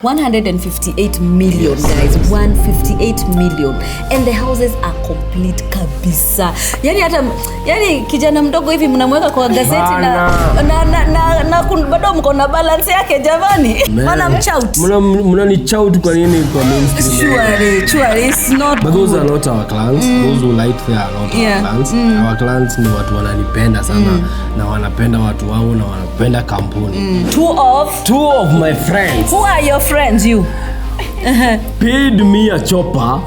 158 million guys, 158 million, and the houses are complete kabisa. Yani kijana mdogo hivi mnamweka kwa gazeti na bado mko na balance yake jamani. Mana mchout. Mnani chout kwa nini kwa mainstream? Surely it's not. But those are not our clients. Those who like there are not our clients. Our clients ni watu wananipenda sana na wanapenda watu wao na wanapenda kampuni. Two of my friends. Who are your friends, you? Paid me a chopper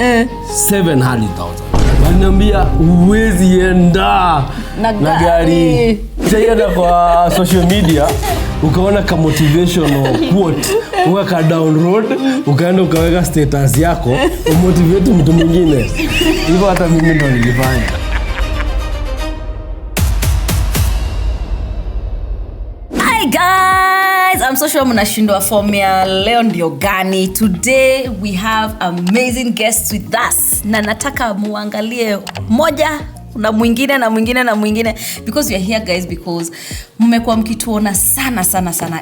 700,000. Wananiambia uwezi enda na gari. Ukienda kwa social media ukaona ka motivational quote, uka download, ukaenda ukaweka status yako, umotivate mtu mwingine. Hivyo hata mimi ndo nilifanya. Hi guys, I'm so sure mnashindwa form ya leo ndio gani. Today we have amazing guests with us. Na nataka muangalie moja na mwingine because we are here guys because mmekuwa mkituona sana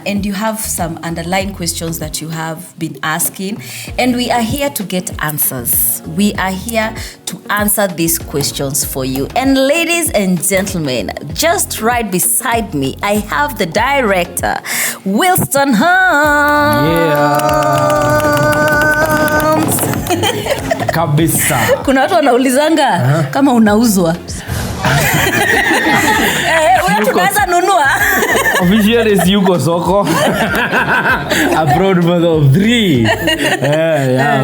and you have some underlying questions that you have been asking and we are here to get answers. We are here to answer these questions for you. And ladies and gentlemen, just right beside me I have the director, Willstone Homes. Kabisa. Kuna watu wanaulizanga kama unauzwa. Wewe tunaweza nunua. Officially is yuko soko. A proud mother of 3.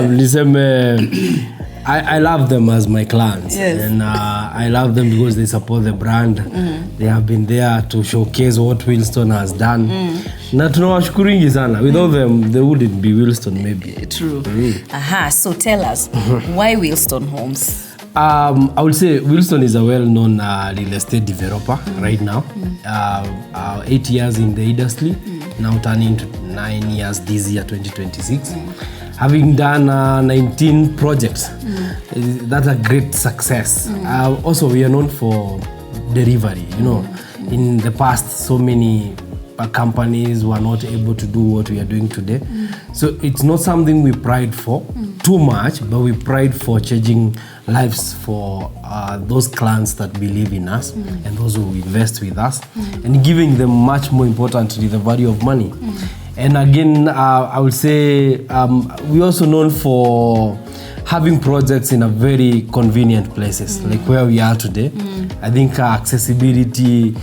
Listen, I love them as my clients. Yes. And I love them because they support the brand. They have been there to showcase what Willstone has done. Na tunawashukuringi sana. Without them, they wouldn't be Willstone maybe. True. So tell us, why Willstone Homes? I would say Willstone is a well-known real estate developer right now. 8 years in the industry, now turning to 9 years this year, 2026. Having done 19 projects, that's a great success. Also, we are known for delivery. You know, in the past, so many companies were not able to do what we are doing today. So it's not something we pride for too much, but we pride for changing lives for those clients that believe in us and those who invest with us and giving them much more importantly the value of money. And again, I would say we're also known for having projects in a very convenient places, like where we are today. I think accessibility,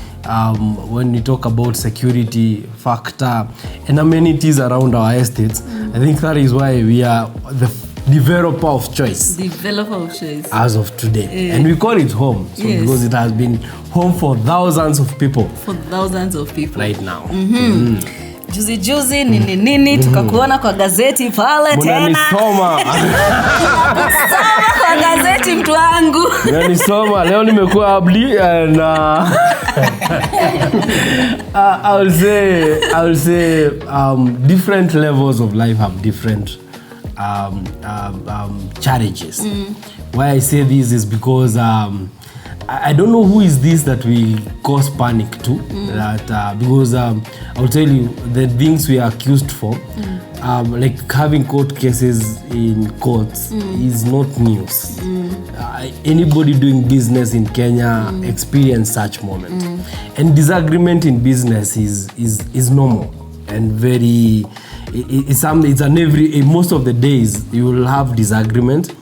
when we talk about security factor and amenities around our estates, I think that is why we are the developer of choice. As of today. And we call it home. So because it has been home for thousands of people. Right now. Juzi nini tukakuona kwa gazeti pale tena. Munanisoma. Kwa gazeti mtu wangu. Munanisoma. Leo nimekuwa abli na I will say different levels of life have different challenges. Why I say this is because I don't know who is this that we cause panic to. That because I'll tell you the things we are accused for, like having court cases in courts is not news. Anybody doing business in Kenya experience such moment, and disagreement in business is normal and very. It's an every most of the days you will have disagreement.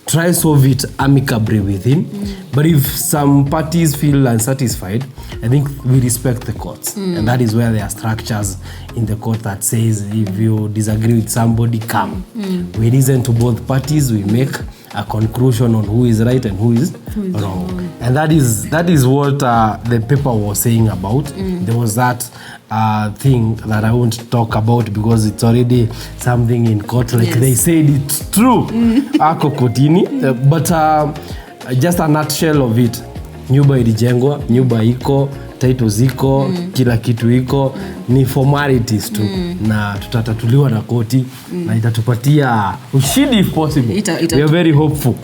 Try solve it amicably within. But if some parties feel unsatisfied, I think we respect the courts. And that is where there are structures in the court that says if you disagree with somebody, come. We listen to both parties, we make a conclusion on who is right and who is wrong. And that is what the paper was saying about. There was that thing that I won't talk about because it's already something in court. Like they said it's true. Ako kotini. But just a nutshell of it. Nyumba ilijengwa, nyumba iko, title ziko, kila kitu iko, ni formalities tu. Na tutatatuliwa na koti na itatupatia ushindi if possible. We are very hopeful.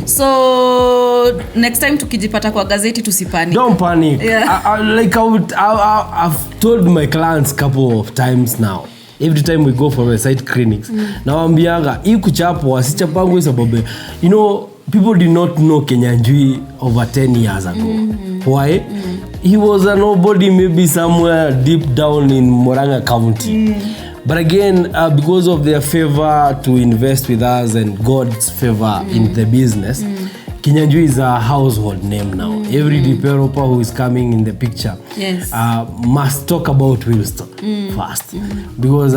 So next time tukijipata kwa gazeti tusipanic. Don't panic. I've told my clients couple of times now. every time we go for the site clinics, nawambianga hii kuchapwa wasichapangu sababu you know people did not know Kenyanjui over 10 years ago. Why? He was a nobody, maybe somewhere deep down in Murang'a County. But again, because of their favor to invest with us and God's favor in the business, Kenyanjui is a household name now. Every developer who is coming in the picture must talk about Willstone first, because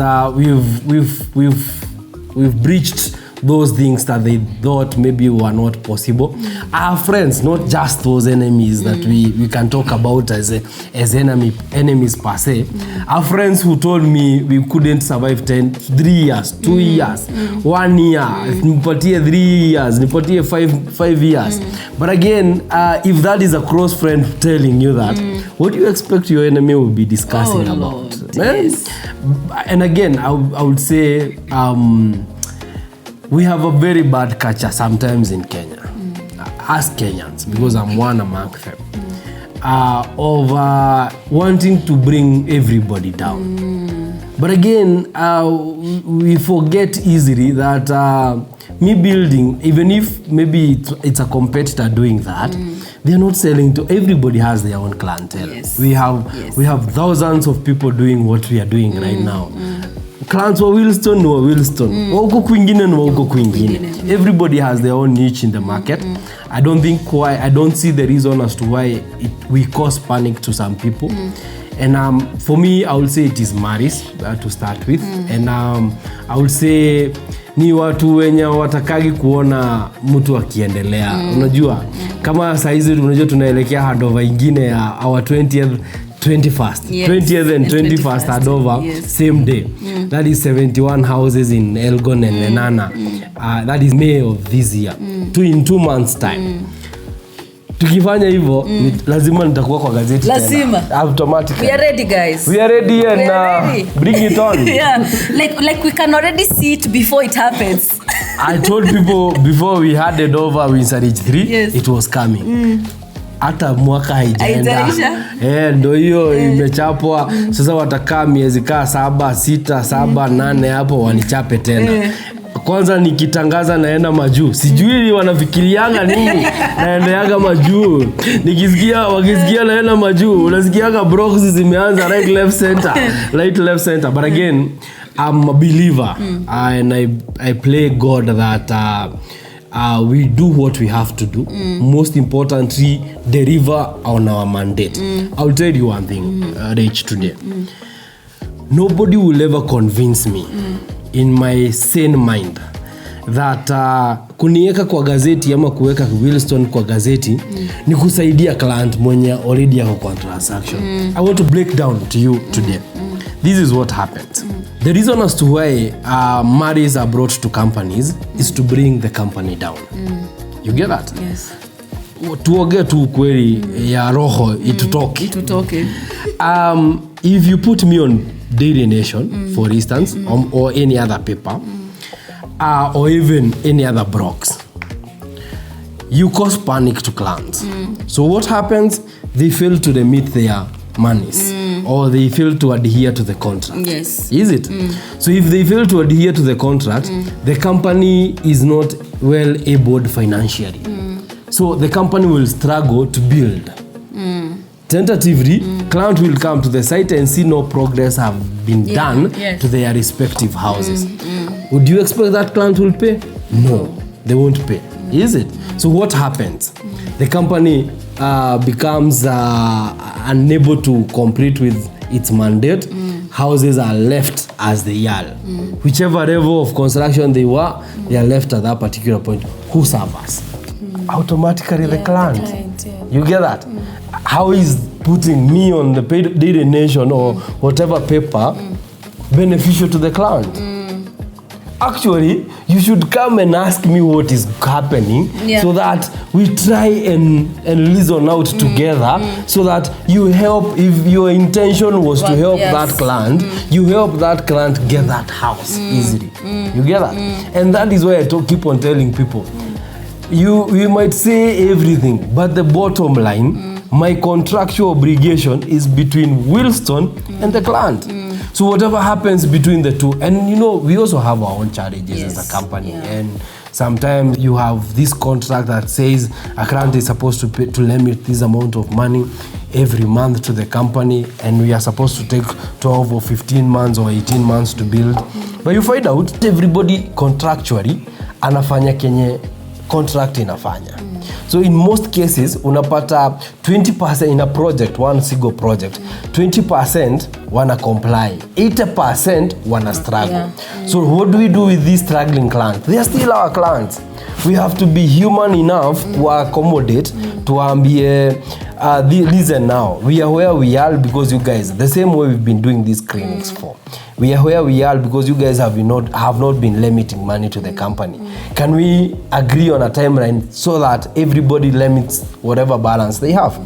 we've breached those things that they thought maybe were not possible. Our friends, not just those enemies that we can talk about as enemies per se. Our friends who told me we couldn't survive 3 years, 2 years, 1 year, nipatie 3 years, nipatie 5 years. But again, if that is a close friend telling you that, what do you expect your enemy will be discussing about? Lord, yes. And again, I would say we have a very bad culture sometimes in Kenya, as Kenyans, because I'm one among them, of wanting to bring everybody down. But again, we forget easily that me building, even if maybe it's a competitor doing that, they're not selling to everybody. Has their own clientele. Yes. We have thousands of people doing what we are doing right now. Clients wa Willstone ni wa Willstone. Wa uko kwingine ni wa uko kwingine. Everybody has their own niche in the market. I don't see the reason as to why we cause panic to some people. And for me, I would say it is Maris to start with. And I would say ni watu wenye watakagi kuona mtu akiendelea. Unajua kama saizi unajua tunaelekea handover ingine ya our 20th and 21st handover, same day. That is 71 houses in Elgon and Lenana. That is May of this year. In 2 months time. Tukifanya hivyo lazima nitakuwa kwa gazeti tena. Automatically. We are ready, guys. We are ready and bring it on. Yeah. Like we can already see it before it happens. I told people before we handed over Winsarage 3, it was coming. Hata mwaka haijaenda. Ndio hiyo imechapwa. Sasa watakaa miezi kaa 7, 6, 7, 8 hapo wanichape tena. Kwanza nikitangaza naenda majuu. Sijui wanafikirianga nini. Naendeaga majuu. Wakisikia naenda majuu, unasikiaga Brox zimeanza right left center. But again, I'm a believer and I pray God that we do what we have to do. Most importantly, deliver on our mandate. I'll tell you one thing, Rich, today. Nobody will ever convince me in my sane mind that kuniweka kwa gazeti ama kuweka Willstone kwa gazeti ni kusaidia client mwenye already yako kwa transaction. I want to break down to you today. This is what happens. The reason as to why marriages are brought to companies is to bring the company down. You get that? Yes. Tuongee tu kweli ya roho itutoke. If you put me on Daily Nation, for instance, or any other paper, or even any other blogs, you cause panic to clients. So what happens? They fail to remit their monies, or they fail to adhere to the contract. Yes. Is it? So if they fail to adhere to the contract, the company is not well able financially. So the company will struggle to build. Tentatively, client will come to the site and see no progress have been done to their respective houses. Would you expect that client will pay? No, they won't pay. Is it? So what happens? The company becomes unable to complete with its mandate. Houses are left as they are. Whichever level of construction they were, they are left at that particular point. Who suffers? Automatically the client. You get that? How is putting me on the Daily Nation or whatever paper beneficial to the client? Actually, you should come and ask me what is happening so that we try and reason out together so that you help. If your intention was to help that client, you help that client get that house easily. You get that? And that is why I keep on telling people, you might say everything, but the bottom line, my contractual obligation is between Willstone and the client. So whatever happens between the two, and you know, we also have our own challenges as a company. And sometimes you have this contract that says a client is supposed to pay, to limit this amount of money every month to the company, and we are supposed to take 12 or 15 months or 18 months to build. But you find out everybody contractually anafanya kenye contract inafanya. So in most cases unapata 20% in a project, one single project, 20% wana comply, 80% wana struggle. So what do we do with these struggling clients? They are still our clients. We have to be human enough to accommodate, to ambie, listen now, we are where we are because you guys, the same way we've been doing these clinics for. We are where we are because you guys have not been limiting money to the company. Can we agree on a timeline so that everybody limits whatever balance they have?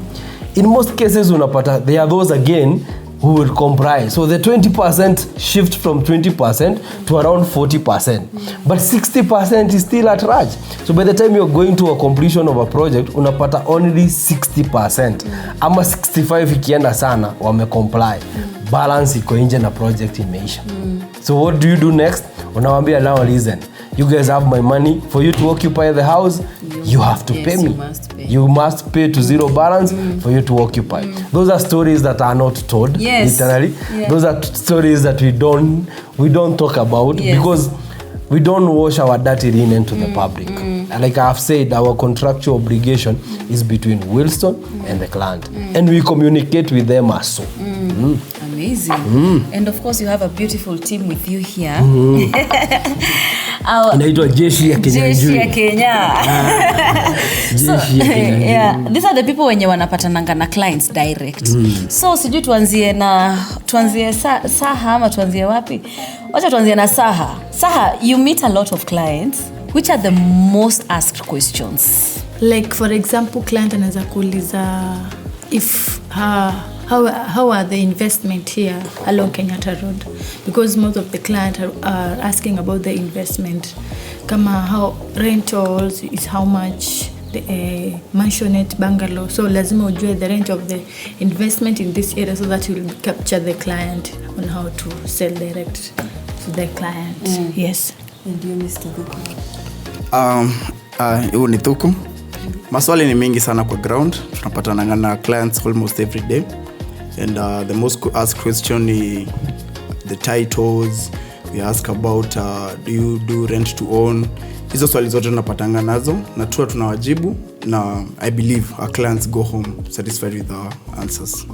In most cases, unapata, there are those again who will comprise. So the 20% shift from 20% to around 40%. But 60% is still at large. So by the time you're going to a completion of a project, unapata only 60%. Ama 65 ikienda sana, wame comply. Balance iko nje na project imeisha. So what do you do next? Unawambia now, listen, you guys have my money. For you to occupy the house, you have to pay me. You must pay to zero balance for you to occupy. Those are stories that are not told, literally. Those are stories that we don't talk about because we don't wash our dirty linen to the public. Like I've said, our contractual obligation is between Willstone and the client. And we communicate with them as so. Amazing. And of course you have a beautiful team with you here. Inaitwa jeshi ya Kenya. Jeshi ya Kenya. These are the people wenye wanapatananga na clients direct. So sijui tuanzie Saha ama tuanzie wapi? Wacha tuanzie na Saha. Saha, you meet a lot of clients. Which are the most asked questions? Like for example, client anaweza kuuliza if how are the investment here along Kenyatta Road, because most of the clients are asking about the investment, kama how rentals is how much, the mansionette bungalow. So lazima ujue the rent of the investment in this area so that you will capture the client on how to sell direct to the client. Yes. And you, Mr. Thuku? Huu ni Thuku. Maswali ni mingi sana kwa ground. Tunapatana na clients almost every day. And the most asked question is the titles. We ask about do you do rent to own. Hizo swali zote tunapatanga nazo na tunawajibu, na I believe our clients go home satisfied with our answers.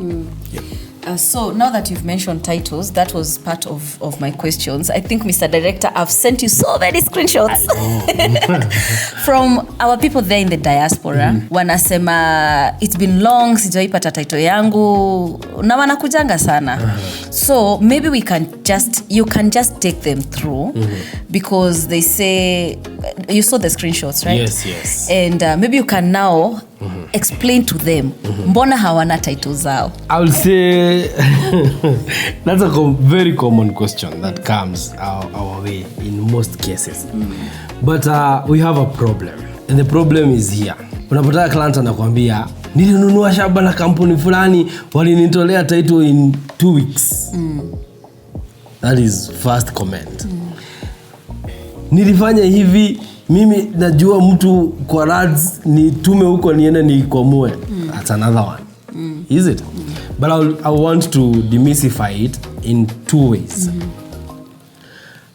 So now that you've mentioned titles, that was part of my questions. I think, Mr. Director, I've sent you so many screenshots from our people there in the diaspora. Wanasema it's been long sijaipata title yangu na wanakujanga sana. So maybe you can just take them through because they say you saw the screenshots, right? Yes. And maybe you can now explain to them mbona hawana titles zao. I will say that's a very common question that comes our way in most cases. But we have a problem, and the problem is here. Unapata client anakuambia nilinunua shamba na kampuni fulani walinitolea title in 2 weeks. That is first comment. Nilifanya hivi, mimi najua mtu kwa rads ni tume huko niende niikomue. That's another one. Is it? But I want to demystify it in 2 ways.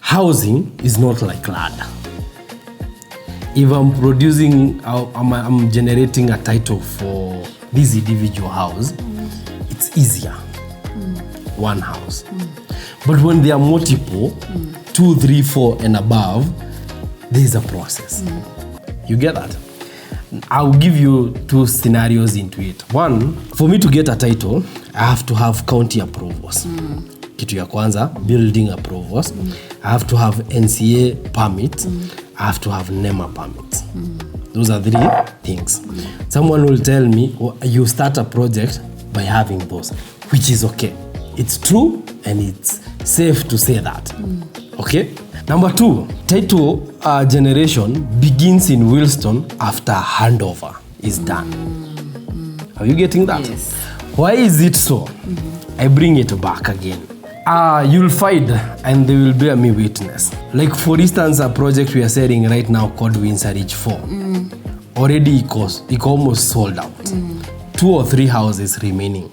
Housing is not like ladder. If I'm producing, I'm generating a title for this individual house, it's easier. One house. But when there are multiple, 2, 3, 4 and above, there is a process. You get that? I'll give you 2 scenarios into it. One, for me to get a title, I have to have county approvals. Kitu ya kwanza, building approvals. I have to have NCA permit. I have to have NEMA permit. Those are 3 things. Someone will tell me, you start a project by having those, which is okay. It's true and it's safe to say that. Okay? Number 2, title generation begins in Willstone after handover is done. Are you getting that? Yes. Why is it so? I bring it back again. You'll find, and they will bear me witness. Like for instance, a project we are selling right now called Windsor Ridge 4. Already it almost sold out. 2 or 3 houses remaining.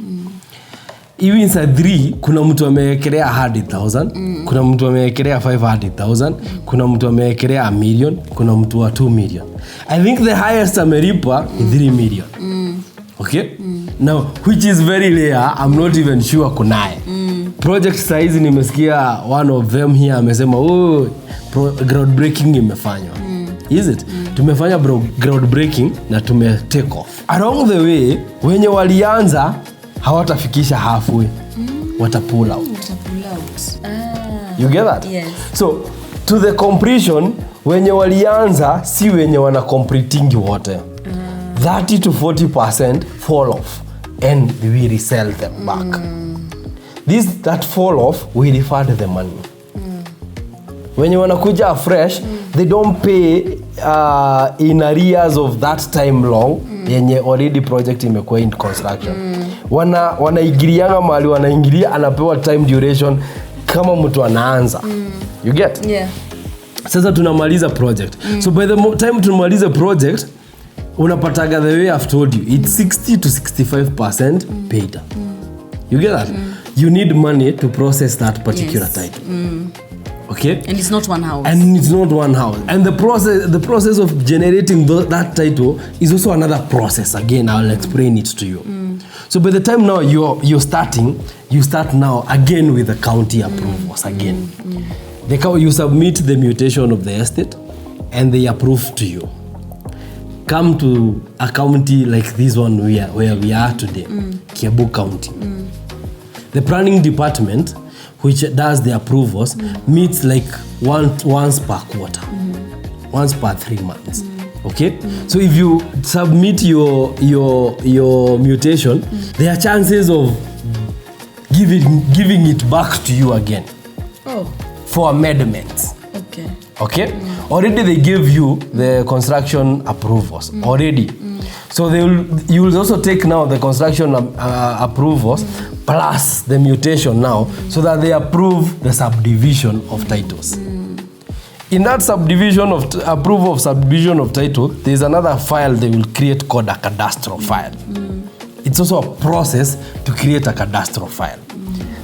Even Windsor 3, kuna mtu amewekelea 100,000, kuna mtu amewekelea 500,000, kuna mtu amewekelea 1 million, kuna mtu wa 2 million. I think the highest amelipa is 3 million. Okay? Now, which is very rare, I'm not even sure kunaye. Project size nimesikia one of them here amesema groundbreaking imefanywa. Is it? Tumefanya groundbreaking na tume take off. Along the way, wenye walianza hawatafikisha halfway. Wata pull out. You get that? Yes. So, to the completion, wenye walianza si wenye wana completing wote. 30 to 40% fall off and we resell them back. That fall off, we refund the money. When you wanakuja fresh, they don't pay in arrears of that time long yenye already project imekuwa in construction. Wanaingilianga mahali wanaingilia anapewa time duration kama mtu anaanza. You get? Yeah. Sasa tunamaliza project. So by the time tunamaliza project, unapataga the way I've told you, it's 60 to 65% paid. You get that? You need money to process that particular title. Okay? And it's not one house. And it's not one house. And the process of generating that title is also another process. Again, I'll explain it to you. So by the time now you're starting, you start now again with the county approvals again. You submit the mutation of the estate and they approve to you. Come to a county like this one where we are today, Kiambu County. The planning department, which does the approvals, meets like once per quarter, once per 3 months. Okay? So if you submit your mutation, there are chances of giving it back to you again. For amendments. Okay? Already they gave you the construction approvals. Already. So you will also take now the construction approvals plus the mutation now, so that they approve the subdivision of titles. In that subdivision of approval of subdivision of title, there is another file they will create called a cadastral file. It's also a process to create a cadastral file.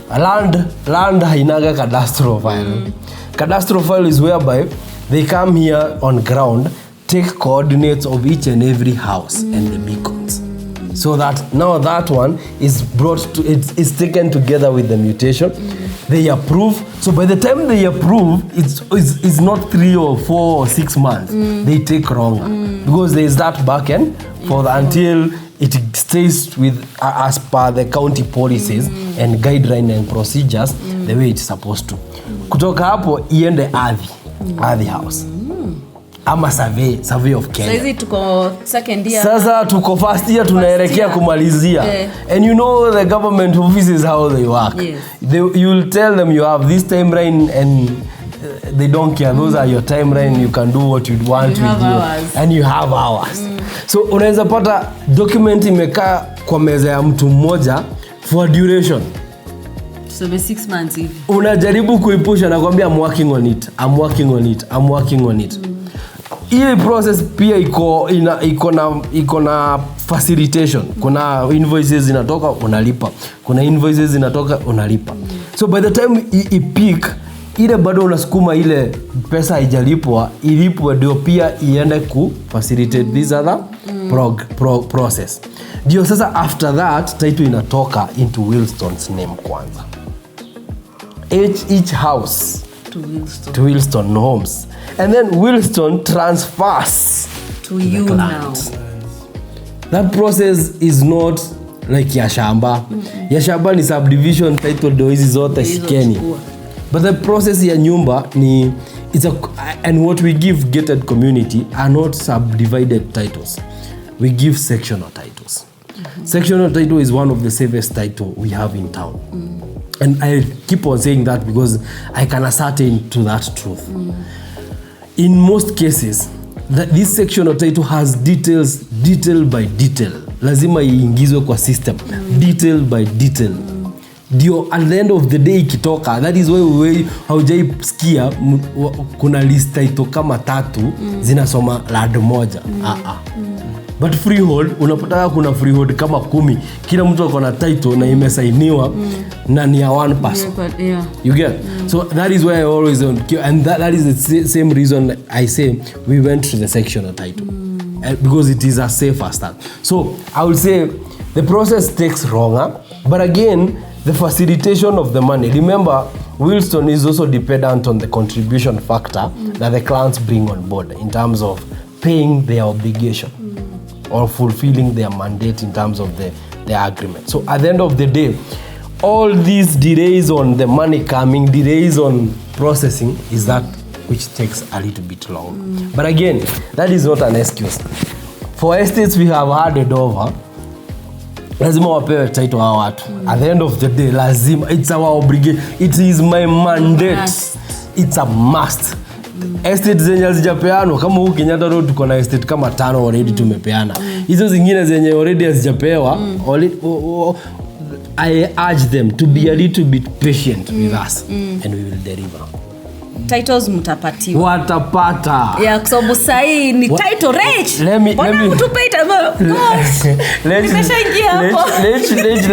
Land hainaga cadastral file. Cadastral file is whereby they come here on ground, take coordinates of each and every house and the beacons. So that now that one is it's taken together with the mutation. They approve. So by the time they approve, it's not 3 or 4 or 6 months. They take longer because there is that back end until it stays with as per the county policies and guidelines and procedures the way it's supposed to. Kutoka hapo iende ardhi house. Ama survey of Kenya. Sasa tuko second year. Sasa tuko first year tunaelekea kumalizia. And you know the government offices how they work. Yes. You will tell them you have this timeline and they don't care. Those are your timeline. You can do what you want with you. And you have hours. So unaweza pata document imekaa kwa meza ya mtu mmoja for duration. So 6 months hivi. Unajaribu kuipusha na kwambia I'm working on it. Hii process pia iko na facilitation. Kuna invoices zinatoka unalipa. Kuna invoices zinatoka unalipa. So by the time I peak, ile bado unasukuma ile pesa haijalipwa, ilipwe ndio pia iende ku facilitate this other process. Ndio sasa after that title inatoka into Willstone's name kwanza. Each house to Willstone Homes. And then Willstone transfers to you now. That process is not like ya shamba. Ya shamba ni subdivision title do hizi zote shikeni. But the process ya nyumba ni and what we give gated community are not subdivided titles. We give sectional titles. Sectional title is one of the safest title we have in town. And I keep on saying that because I can ascertain to that truth. In most cases, this sectional title has detail by detail. Lazima iingizwe kwa system. Detail by detail. ndio at the end of the day ikitoka. That is why haujaisikia kuna list title kama 3 zinasoma land moja. But freehold unapata kuna freehold kama 10, kila mtu akona title na imesainiwa na ni ya one person. Yeah. You get? So that is why I always and that is the same reason I say we went to the sectional title. Because it is a safer start. So I would say the process takes longer, but again the facilitation of the money. Remember, Willstone is also dependent on the contribution factor that the clients bring on board in terms of paying their obligation or fulfilling their mandate in terms of the agreement. So at the end of the day, all these delays on the money coming, delays on processing is that which takes a little bit long. But again, that is not an excuse. For estates we have handed over, lazima wapewe title hawa watu. At the end of the day, lazima, it's our obligation. It is my mandate. It's a must. Estate zenye hazijapeanwa kama huku Kenyatta Road tuko na estate kama 5 already tumepeana. Hizo zingine zenye already hazijapewa, I urge them to be a little bit patient with us and we will deliver. Titles mtapatiwa. Watapata. Yeah, kwa sababu sahi ni title rich. Let me tupeita nimeshaingia hapo.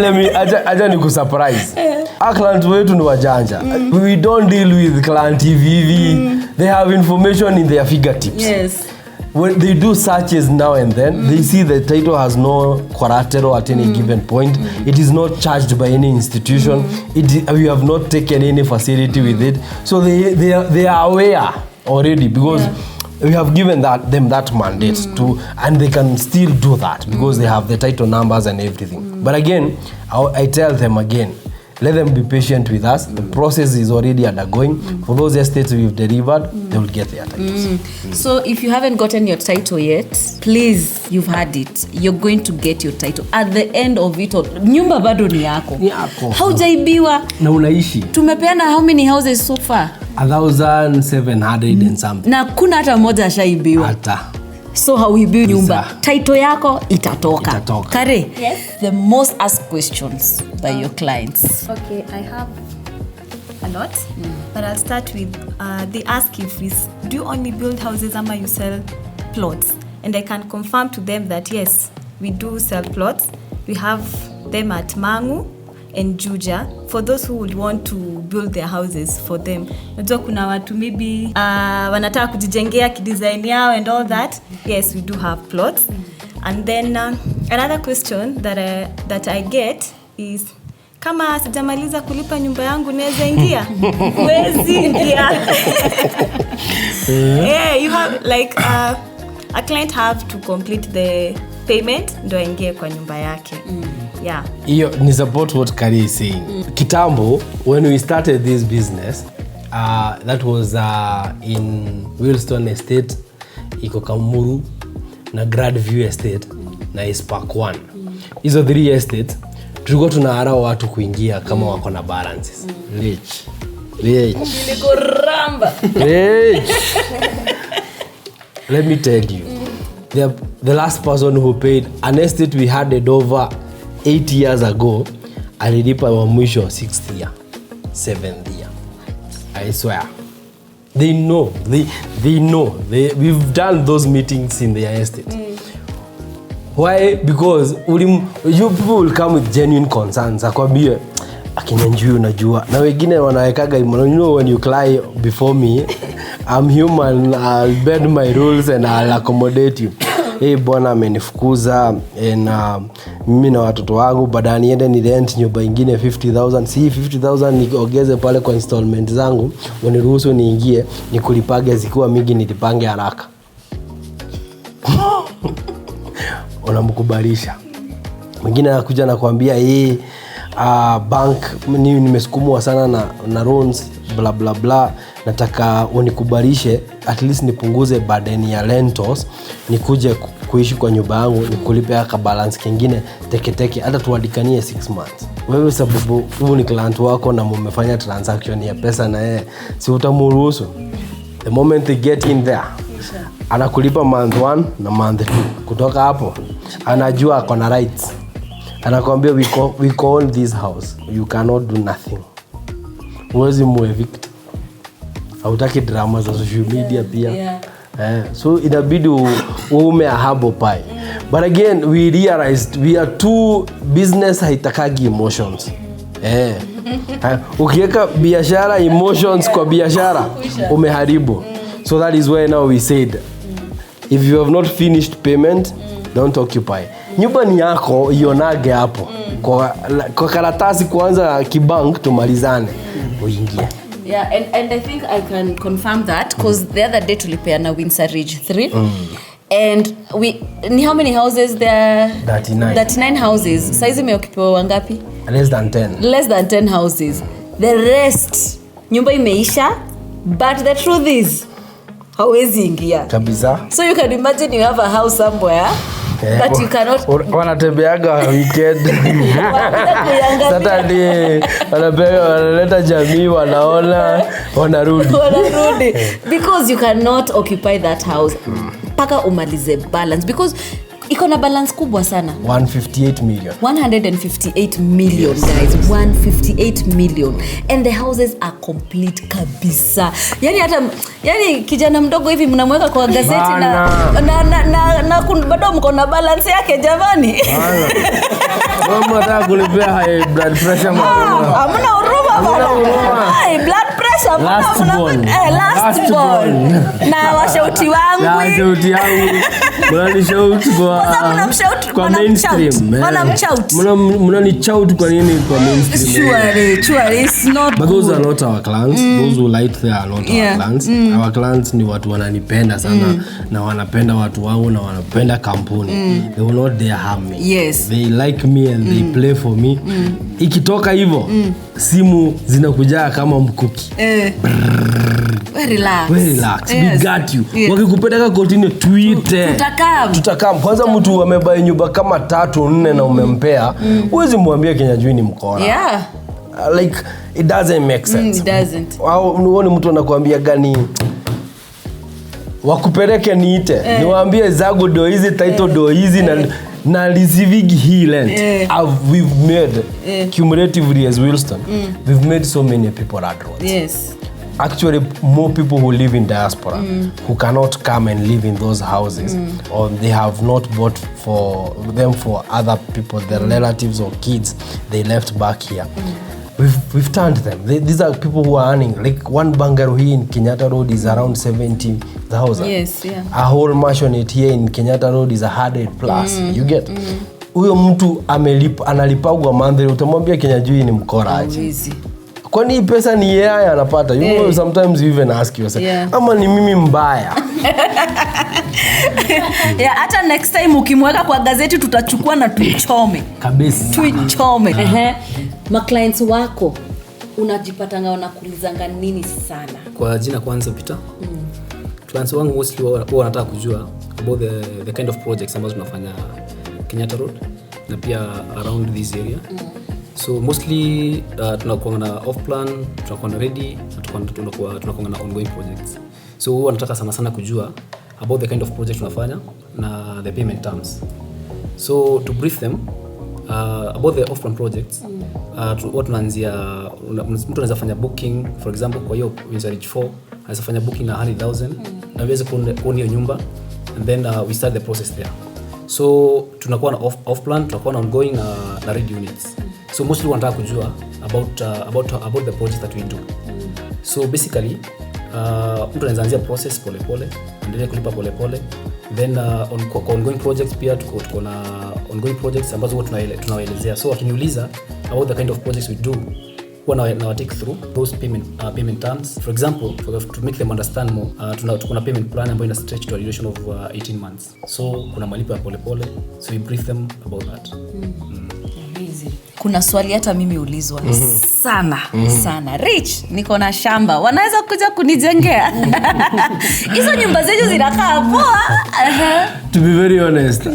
Let me aja ni kusurprise. Our clients wetu ni wajanja. We don't deal with client TV. They have information in their fingertips. Yes. When they do searches now and then, they see the title has no collateral at any given point. It is not charged by any institution. We have not taken any facility with it. So they are aware already because we have given them that mandate to, and they can still do that because they have the title numbers and everything. But again, I tell them again, let them be patient with us. The process is already undergoing. For those estates we've delivered, they will get their titles. So if you haven't gotten your title yet, please, you've had it. You're going to get your title. At the end of it all, nyumba bado ni yako. Haujaibiwa. Na unaishi. Tumepeana how many houses so far? 1,700 and something. Na kuna hata moja shaibiwa. Hata. So hauibiwi nyumba. Title yako itatoka. Kare, yes? The most asked questions by your clients. Okay, I have a lot, but I'll start with they ask if do you only build houses or you sell plots? And I can confirm to them that yes, we do sell plots. We have them at Mangu and Juja for those who would want to build their houses for them. Najua kuna watu maybe wanataka kujijengea kidesign yao and all that. Yes, we do have plots. And then another question that I get is kama sijamaliza kulipa nyumba yangu naweza ingia? Huwezi ingia. Yeah, you have like a client have to complete the payment ndo aingie kwa nyumba yake. Yeah. Iyo ni support what Kari is saying. Kitambo, when we started this business, that was in Willstone Estate, iko Kamuru, na Gradview Estate, na Ispark 1. Hizo 3 estates, tulikuwa tunaara watu kuingia kama wako na balances. Rich. Let me tell you. The last person who paid an estate we had over 8 years ago, alilipa wa mwisho 6th year, 7th year. I swear. They know. They know. We've done those meetings in their estate. Why? Because you people will come with genuine concerns. Akwambie akinyanjui unajua. Na wengine wanawekaga you know when you cry before me, I'm human, I'll bend my rules and I'll accommodate you. Hey bwana amenifukuza na mimi na watoto wangu baada niende ni rent nyumba nyingine 50,000. Si 50,000 niongeze pale kwa installment zangu, waniruhusu niingie nikulipage zikiwa mingi nilipange haraka. Unamkubalisha. Mwingine anakuja na kuambia bank nimesukumwa sana na loans bla bla bla, nataka unikubalishe at least nipunguze burden ya rentals, nikuje kuishi kwa nyumba yangu, nikulipe aka balance kingine teke hata tuandikanie 6 months. Wewe sababu huu ni client wako na mmefanya transaction ya pesa na yeye, si utamruhusu? The moment they get in there, anakulipa month 1 na month 2. Kutoka hapo anajua ako na rights. anakwambia we call this house, you cannot do nothing. Uwezi mu-evict. Hautaki drama za social media pia. So inabidi uume a humble pie. But again, we realized we are too business haitakagi emotions. Ukiweka biashara emotions kwa biashara umeharibu. So that is why now we said if you have not finished payment, don't occupy. Nyumba ni yako ionage hapo. Kwa karatasi kwanza kibank tumalizane uingie. Yeah, and I think I can confirm that because the other day tulipeana Windsor Ridge 3 and how many houses there? 39 houses. Size imeokipewa wangapi? Less than 10 houses. The rest nyumba imeisha, but the truth is hawezi ingia kabisa. So you can imagine you have a house somewhere but you cannot. Wanatembeaga weekend Saturday wanaleta jamii, wanaona wanarudi because you cannot occupy that house paka umalize balance, because iko na balance kubwa sana. 158 million, yes. Guys, 158 million and the houses are complete kabisa. Yani kijana mdogo hivi mnamweka kwa gazeti na bado mko na balance yake jamani. Mama nataka kulipia high blood pressure mama. Hamna huruma. High blood pressure last born. Na washauti wangu. Mnani kwa mainstream. Mnani shout kwa nini kwa mainstream? Sure, it's not. But those are not our clients. Those who light there are not our clients. Our clients ni watu wananipenda sana na wanapenda watu wangu na wanapenda kampuni. They will not dare harm me. Yes. They like me and they play for me. Ikitoka hivyo simu zinakuja kama mkuki. Relax. Yes. We got you. Yes. Wakikupeleka kotini tuite. Tutakam. Kwanza mtu amebai nyumba kama 3-4 na umempea, huwezi mwambia Kenya juu ni mkora. Yeah. Like it doesn't make sense. It doesn't. Au uone mtu anakuambia gani wakupeleke niite. Niwaambie zago do hizi title do hizi na receiving hii land. We've made cumulatively as Willstone. We've made so many people adroit. Yes. Actually, more people who live in diaspora who cannot come and live in those houses or they have not bought for them for other people, their relatives or kids, they left back here. We've turned them. These are people who are earning. Like one bungalow here in Kenyatta Road is around 70,000. Yes, yeah. A whole mansionette here in Kenyatta Road is 100 plus. You get? Huyo mtu analipagwa monthly, utamwambia Kenya juu ni mkora aje. Kwani pesa ni yeye anapata? You know, sometimes you even ask yourself, ama ni mimi mbaya? Hata next time ukimweka kwa gazeti tutachukua na tuichome. Kabisa. Tuichome. Ma clients wako unajipatanga wanakulizanga nini sana? Kwa jina kwanza Peter. Clients wangu mostly wao wanataka kujua about the kind of projects ambazo tunafanya Kenyatta Road na pia around this area. So mostly tunakuwa na off plan, tunakuwa na ready, tunakuwa na ongoing projects. So wao wanataka sana kujua about the kind of project tunafanya na the payment terms. So to brief them about the off plan projects, what tunaanzia, mtu anaweza fanya booking for example kwa hiyo Windsor Ridge 4, anaweza fanya booking na 100,000 na uweze kuona hiyo nyumba and then we start the process there. So tunakuwa na off plan, tunakuwa na ongoing na ready units. So mostly wanataka kujua about the project that we do. So basically mtu anaanza process pole endelea kulipa pole then on ongoing projects pia tuko na ongoing projects ambazo wote tunawaelezea. So wakiniuliza about the kind of projects we do, na take through those payment terms. For example, to make them understand more, tuko na payment plan ambayo ina stretch to a duration of 18 months. So kuna malipo ya pole, so we brief them about that. Kuna swali hata mimi ulizwa sana. Rich, niko na shamba. Wanaweza kuja kunijengea? Hizo nyumba zetu zinakaa poa. To be very honest,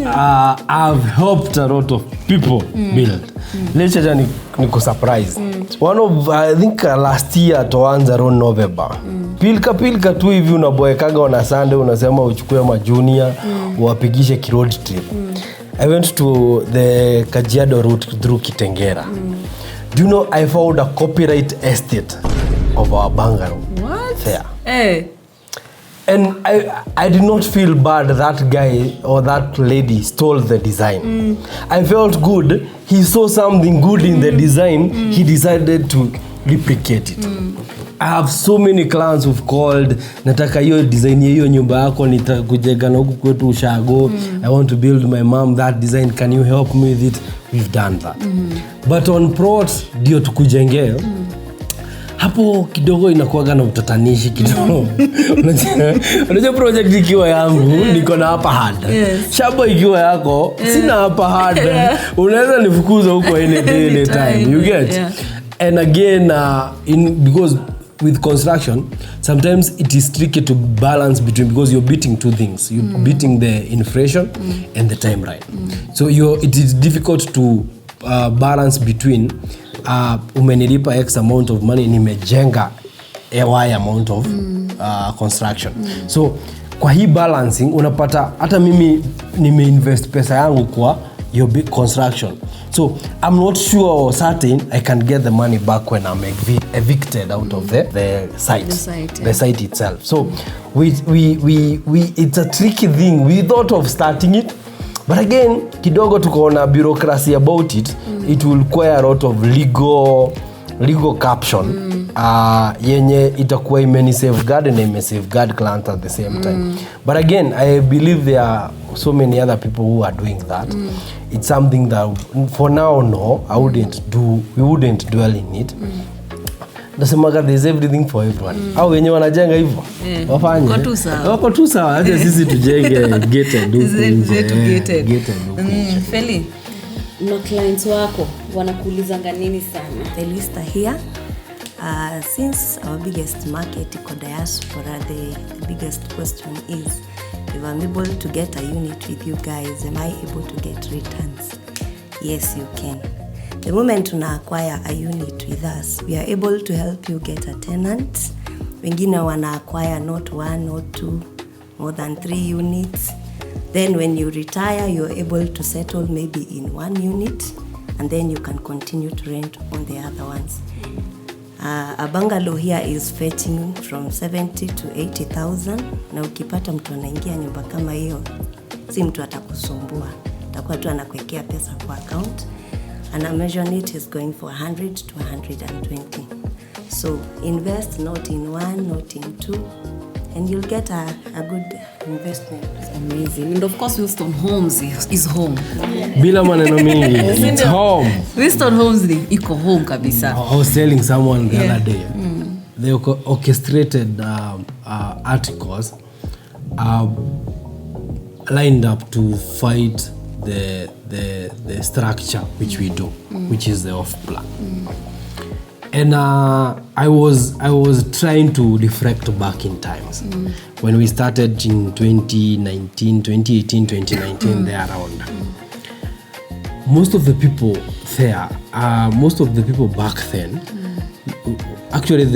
I've helped a lot of people build. Let's say niko surprise. One of I think last year toanza around November. Pilka tu hivi unaboekaga on Sunday unasema uchukue ma junior uwapigishe road trip. I went to the Kajiado route through Kitengera. Do you know I found a copyright estate of our bungalow? What? There. Hey. And I did not feel bad that guy or that lady stole the design. I felt good. He saw something good in the design. He decided to replicate it. I have so many clients who've called, nataka hiyo design ya hiyo nyumba yako nitakujenga na huku kwetu ushago. I want to build my mom that design. Can you help me with it? We've done that. But on plot ndio tukujengea. Hapo kidogo inakuwaga na utatanishi kidogo. Unajua project ikiwa yangu niko na hapa hand. Shamba ikiwa yako sina hapa hand. Unaweza nifukuza huko any day any time. You get? And again because with construction sometimes it is tricky to balance between, because you're beating two things. You're beating the inflation and the time right. So it is difficult to balance between umenilipa X amount of money nimejenga Y amount of construction. So kwa hii balancing unapata hata mimi nimeinvest pesa yangu kwa your big construction. So I'm not sure or certain I can get the money back when I'm evicted out of the site. The site itself. So we it's a tricky thing. We thought of starting it, but again kidogo tukaona bureaucracy about it. It will require a lot of legal caption. Yenye itakuwa imeni safeguard na ime safeguard client at the same time. But again, I believe there are so many other people who are doing that. It's something that for now, no, we wouldn't dwell in it. Nasemaga there's everything for everyone. Au wenye wanajenga hivyo wafanye wako tu sawa, hata sisi tujenge gated Feli, na clients wako wanakuulizanga nini sana? The list are here. Since our biggest market iko diaspora, the biggest question is, if I'm able to get a unit with you guys, am I able to get returns? Yes, you can. The moment una acquire a unit with us, we are able to help you get a tenant. Wengine wana acquire not one, not two, more than 3 units. Then when you retire, you're able to settle maybe in 1 unit, and then you can continue to rent on the other ones. A bungalow here is fetching from 70 to 80,000. Na ukipata mtu anaingia nyumba kama hiyo, si mtu atakusumbua. Atakuwa tu anakuwekea pesa kwa account. And a measure it is going for 100 to 120. So invest not in 1, not in 2, and you'll get a good investment. Amazing. And of course Willstone Homes is home. Bila maneno mingi. It's home. Willstone Homes iko home kabisa. I was telling someone the other day. They orchestrated articles lined up to fight the structure which we do, which is the off plan. And I was trying to reflect back in times when we started in 2018, 2019 there around. Most of the people there, most of the people back then, actually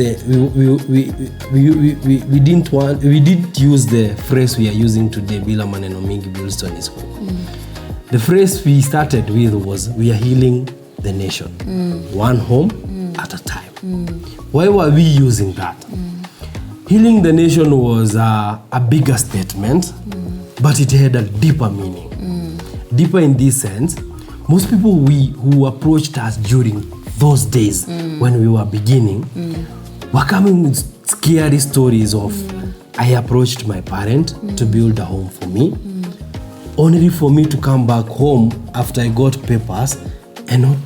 we didn't use the phrase we are using today, bila maneno mingi, Willstone is home. The phrase we started with was, we are healing the nation, one home at a time. Why were we using that? Healing the nation was a bigger statement, but it had a deeper meaning. Deeper in this sense, most people who approached us during those days when we were beginning were coming with scary stories of, I approached my parent to build a home for me, only for me to come back home after I got papers and not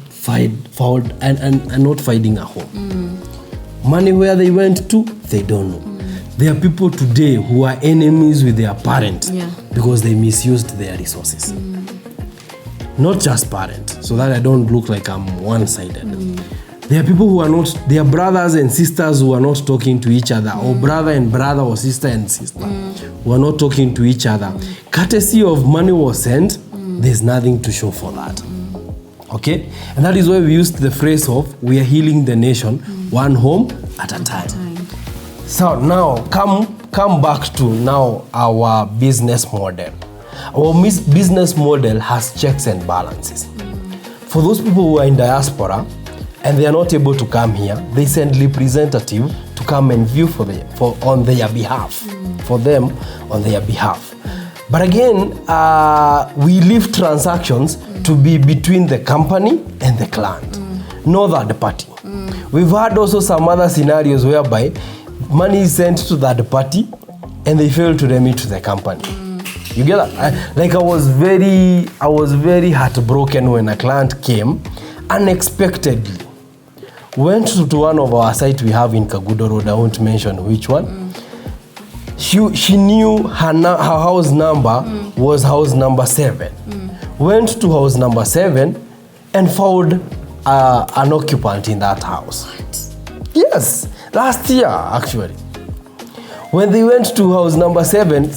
not finding a home. Money where they went to, they don't know. There are people today who are enemies with their parents because they misused their resources. Not just parents, so that I don't look like I'm one-sided. There are people who are not, they are brothers and sisters who are not talking to each other, or brother and brother or sister and sister who are not talking to each other. Courtesy of money was sent, there's nothing to show for that. Okay? And that is why we used the phrase of, we are healing the nation, one home at a time. So now, come back to now our business model. our business model has checks and balances. For those people who are in diaspora and they are not able to come here, they send representative to come and view on their behalf, for them on their behalf. But again, we leave transactions to be between the company and the client, no third party. We've had also some other scenarios whereby money is sent to third party and they fail to remit to the company. You get that? I was very heartbroken when a client came unexpectedly. Went to one of our sites we have in Kagudo Road, I won't mention which one. She knew her house number was house number 7. Went to house number 7 and found an occupant in that house. What? Yes, last year actually. When they went to house number 7,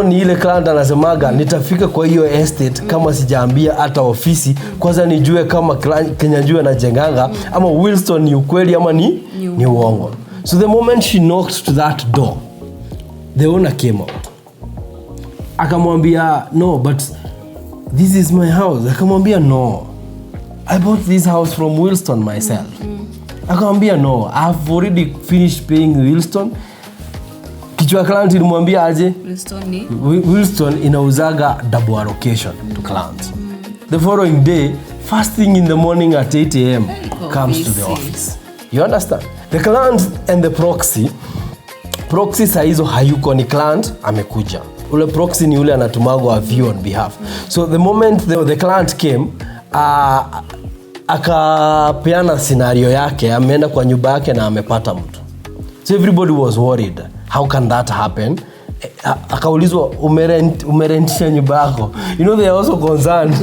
ni ile client anasemaga nitafika kwa hiyo estate kama sijaambia hata ofisi kwanza nijue kama Kenya jua na jenganga ama Willstone ni ukweli ama ni uongo. So the moment she knocked to that door, the owner came out. Akamwambia, no, but this is my house. Akamwambia, no, I bought this house from Willstone myself. Akamwambia, no, I've already finished paying Willstone. Kichwa client ilimwambia aje? Willstone inauzaga double allocation to clients. The following day, first thing in the morning at 8 a.m. comes to the office. You understand? The client and the proxy saizo hayuko, ni client amekuja. Ule proxy ni ule anatumago a view on behalf. So the moment the client came, akapeana scenario yake, ameenda kwa nyumba yake na amepata mtu. So everybody was worried. How can that happen? Akaulizwa umerentisha nyumba yako. You know they are also concerned.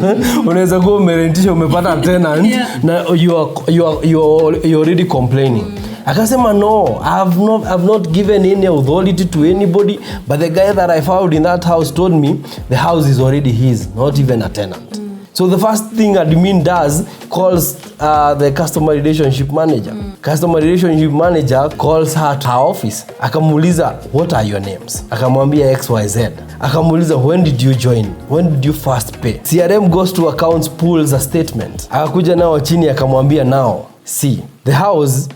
Unaweza go umerentisha umepata tenant na you already complaining. Akasema no, I've not given any authority to anybody, but the guy that I found in that house told me the house is already his, not even a tenant. So the first thing admin does, calls the customer relationship manager. Customer relationship manager calls her to her office. Akamuuliza, what are your names? Akamwambia XYZ. Akamuuliza, when did you join? When did you first pay? CRM goes to accounts, pulls a statement. Akakuja nao chini akamwambia, now see, the house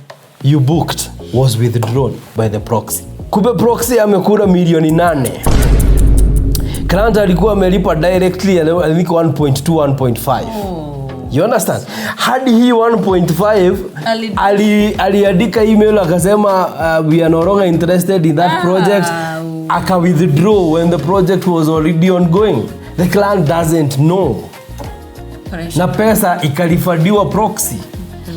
you booked was withdrawn by the proxy. Kumbe proxy amekula milioni 8. Client alikuwa amelipa directly, I think 1.2, 1.5. You understand? Hadi hii 1.5 aliandika email akasema we are no longer interested in that project. Aka withdraw when the project was already ongoing. The client doesn't know. Na pesa ikalifadiwa proxy.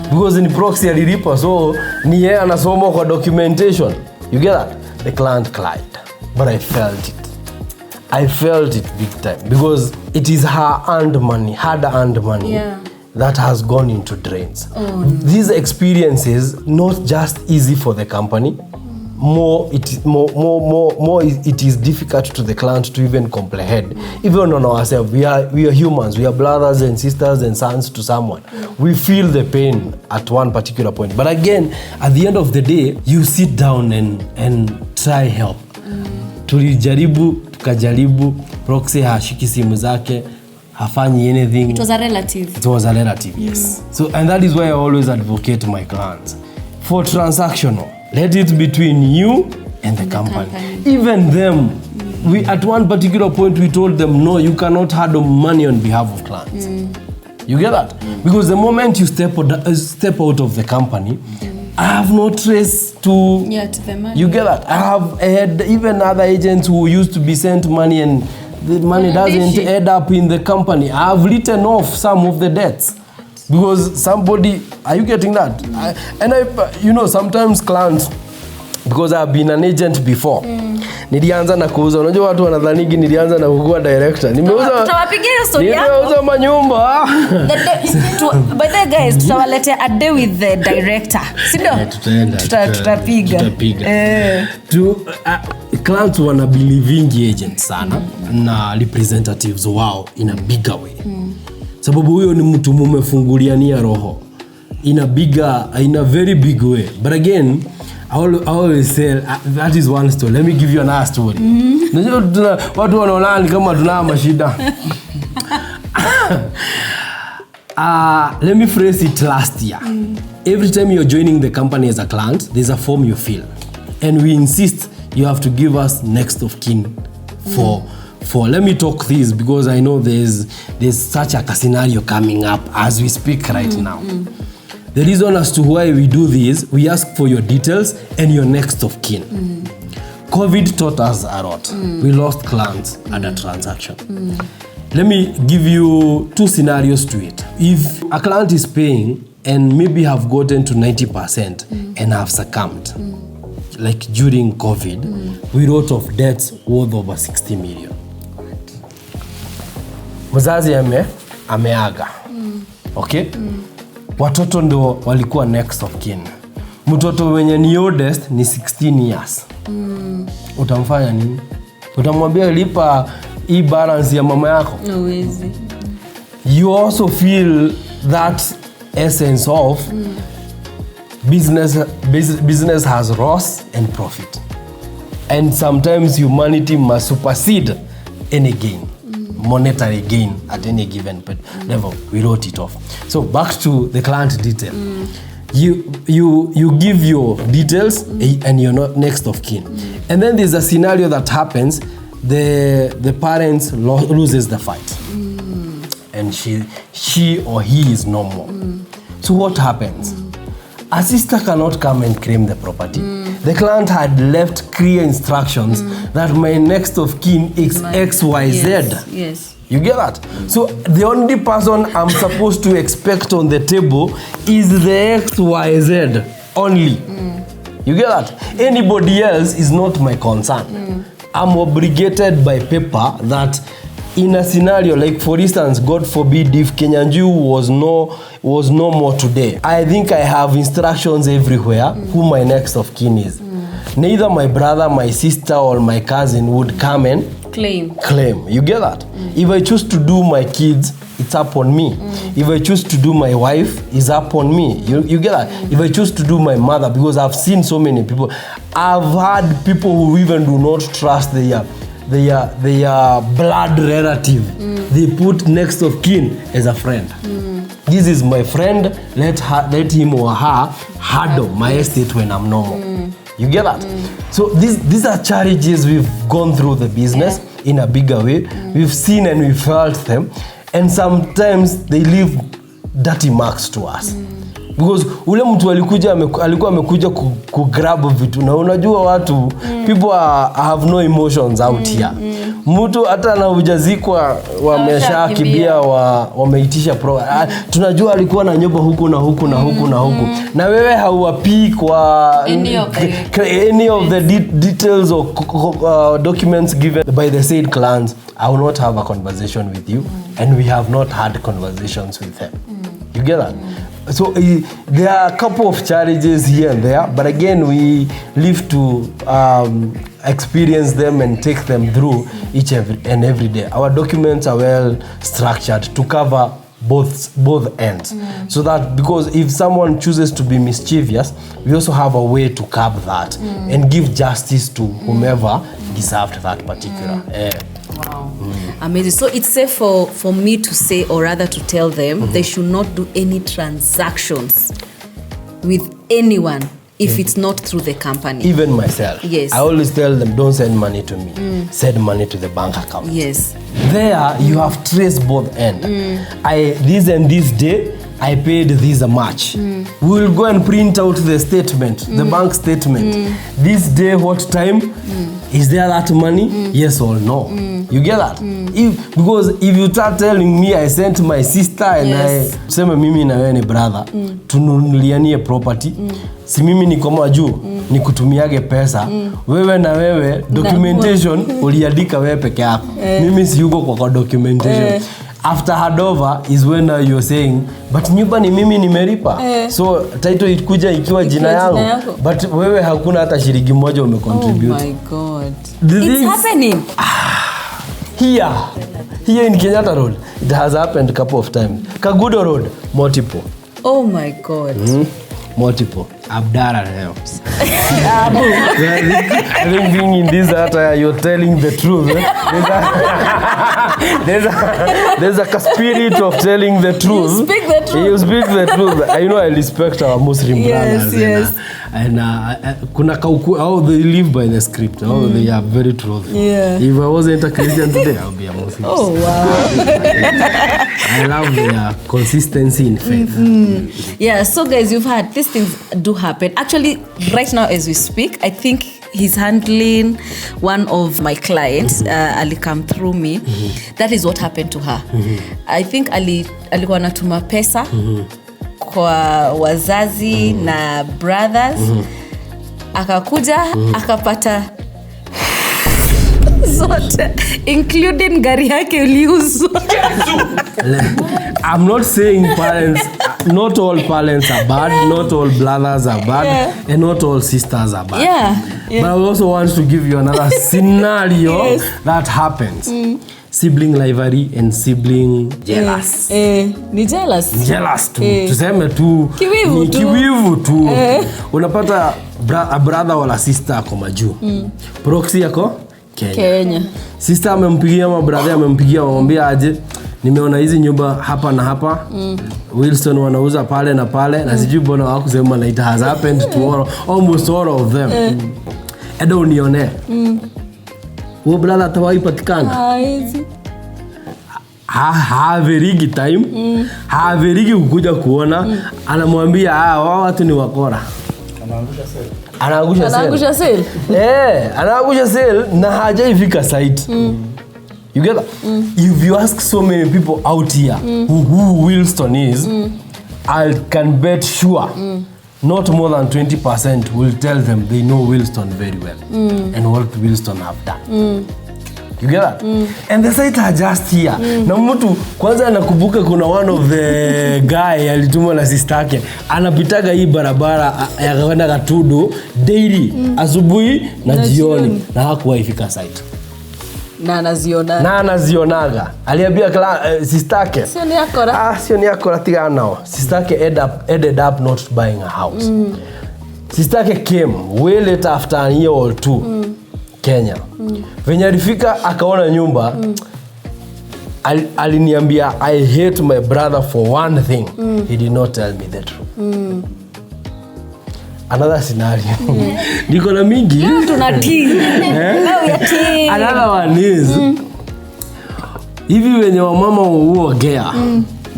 Because ni proxy alilipa, so ni yeye anasoma kwa documentation. You get that? The client cried. But I felt it. I felt it big time because it is hard-earned money that has gone into drains. These experiences not just easy for the company. It is difficult to the client to even comprehend. Even on ourselves, we are humans. We are brothers and sisters and sons to someone. We feel the pain at one particular point. But again, at the end of the day, you sit down and try help. Tulijaribu, tukajaribu, proxy hashiki simu zake, hafanyi anything. It was a relative. It was a relative, yes. So, and that is why I always advocate my clients. For transactional, let it between you and the company. Even them, we at one particular point we told them, no, you cannot handle money on behalf of clients. You get that? Because the moment you step out of the company, I have no trace to the money. You get that? I had even other agents who used to be sent money and the money doesn't add up in the company. I have written off some of the debts because somebody, are you getting that? Sometimes clients, because I've been an agent before, nilianza na kuuza. Unajua watu wanadhanigi nilianza na kuwa director. Nimeuza manyumba. By the guys, tutawaletea a day with the director. Sindio? Tutapiga. Clients wana believing agents sana na representatives wao in a bigger way. Sababu huyo ni mtu mumefunguliania roho in a very big way. But again, I always say that is one story. Let me give you another story. Unajua watu wanaona ni kama tuna mashida. Let me phrase it last year. Every time you're joining the company as a client, there's a form you fill. And we insist you have to give us next of kin for let me talk this because I know there's such a scenario coming up as we speak right now. The reason as to why we do this, we ask for your details and your next of kin. COVID taught us a lot. We lost clients at a transaction. Let me give you 2 scenarios to it. If a client is paying and maybe have gotten to 90% and have succumbed, like during COVID, we wrote off debts worth over 60 million. Mzazi ameaga. Okay? Watoto ndo walikuwa next of kin. Mtoto wenye ni oldest ni 16 years. Utamfanya nini? Utamwambia lipa hii balance ya mama yako? Hawezi. You also feel that essence of business has loss and profit. And sometimes humanity must supersede any gain. Monetary gain at any given level. We wrote it off. So back to the client detail. You give your details and you're not next of kin. And then there's a scenario that happens. The parents loses the fight. And she or he is no more. So what happens? A sister cannot come and claim the property. The client had left clear instructions that my next of kin is XYZ. Yes. You get that? So the only person I'm supposed to expect on the table is the XYZ only. You get that? Anybody else is not my concern. I'm obligated by paper that in a scenario like, for instance, God forbid, if Kenyanju was no more today, I think I have instructions everywhere who my next of kin is. Neither my brother, my sister, or my cousin would come and Claim. You get that? If I choose to do my kids, it's up on me. If I choose to do my wife, it's up on me. You get that? If I choose to do my mother, because I've seen so many people, I've had people who even do not trust their blood relative. They put next of kin as a friend. This is my friend, let him or her handle my estate when I'm normal. You get that? So these are challenges we've gone through the business in a bigger way. We've seen and we felt them, and sometimes they leave dirty marks to us. Because ule mtu alikuwa amekuja kugrab vitu, na unajua watu people have no emotions out here. Mtu hata na ujazikwa wameshakibia wameitisha tunajua alikuwa na nyoba huku na huku na huku na huku, na wewe hauwapii kwa any of the details or documents given by the said clans. I will not have a conversation with you, and we have not had conversations with them. You get that? So there are a couple of challenges here and there, but again we live to experience them and take them through each and every day. Our documents are well structured to cover both ends, so that because if someone chooses to be mischievous, we also have a way to curb that and give justice to whomever deserved that particular. Wow. Amazing. So it's safe for me to say, or rather to tell them, they should not do any transactions with anyone if it's not through the company. Even myself. Yes. I always tell them, don't send money to me. Send money to the bank account. Yes. There you have traced both ends. This and this day, I paid this much. We will go and print out the statement, the bank statement. This day, what time? Is there that money? Yes or no? You get that? Because if you start telling me I sent my sister and I sema mimi na wewe ni brother, tununulianie property, si mimi ni kama juu, ni kutumiage pesa, wewe na wewe documentation uliandika wewe peke yako. Mimi si yuko kwa documentation. After handover is when you're saying, but nyumba ni mimi nimelipa. So title ikuja ikiwa jina yangu. But wewe hakuna hata shilingi moja umecontribute. Oh my God. It's happening. Here in Kenyatta Road, it has happened a couple of times. Kagudo Road, multiple. Oh my God. Multiple. Abdara helps. I think being in this attire, you're telling the truth. There's a spirit of telling the truth. You speak the truth. You speak the truth. I know I respect our Muslim brothers. Yes. And kuna how they live by the script. How they are very truthful. Yeah. If I wasn't a Christian today, I would be a Muslim. Oh, wow. I love their consistency in faith. Yeah, so guys, you've heard these things do happen. Actually, right now as we speak, I think he's handling one of my clients. Ali come through me. That is what happened to her. I think alikuwa anatuma pesa kwa wazazi na brothers. Akakuja akapata zote including gari yake uliuzwa. I'm not saying parents, not all parents are bad, not all brothers are bad, and not all sisters are bad. Yeah. But I also want to give you another scenario that happens. Sibling rivalry and sibling jealous. Ni jealous. Jealous tu. Tuseme tu. Kiwivu ni tu. Kiwivu tu. Unapata a brother wala sister ako majuu. Proxy yako Kenya. Sister amempigia brother amempigia amwambia aje nimeona hizi nyumba hapa na hapa. Willstone wanauza pale na pale na sijui mbona hawakusema na it has happened to almost all of them. Edo unione. Huo brother atawaipatikana. Hizi. Haverigi time. Haverigi kukuja kuona. Anamwambia wao watu ni wakora. Anaangusha sale. Anaangusha sale na hajaifika site. You get that? If you ask so many people out here who Willstone is, I can bet sure not more than 20% will tell them they know Willstone very well and what Willstone have done. You get that? And the site are just here. Na mtu kwanza anakumbuka kuna one of the guy alitumwa na sister yake anapitaga hii barabara ya kwenda Katudo daily asubuhi na jioni na hakuwa ifika site. Na anazionaga. Aliambia sister yake. Sio ni akora tiga nao. Sister yake ended up not buying a house. Sister yake came way later after a year or two. Kenya. Venye alifika akaona nyumba. Aliniambia I hate my brother for one thing. He did not tell me the truth. Another scenario. Niko na mingi. Another one is hivi wenye wamama huogea.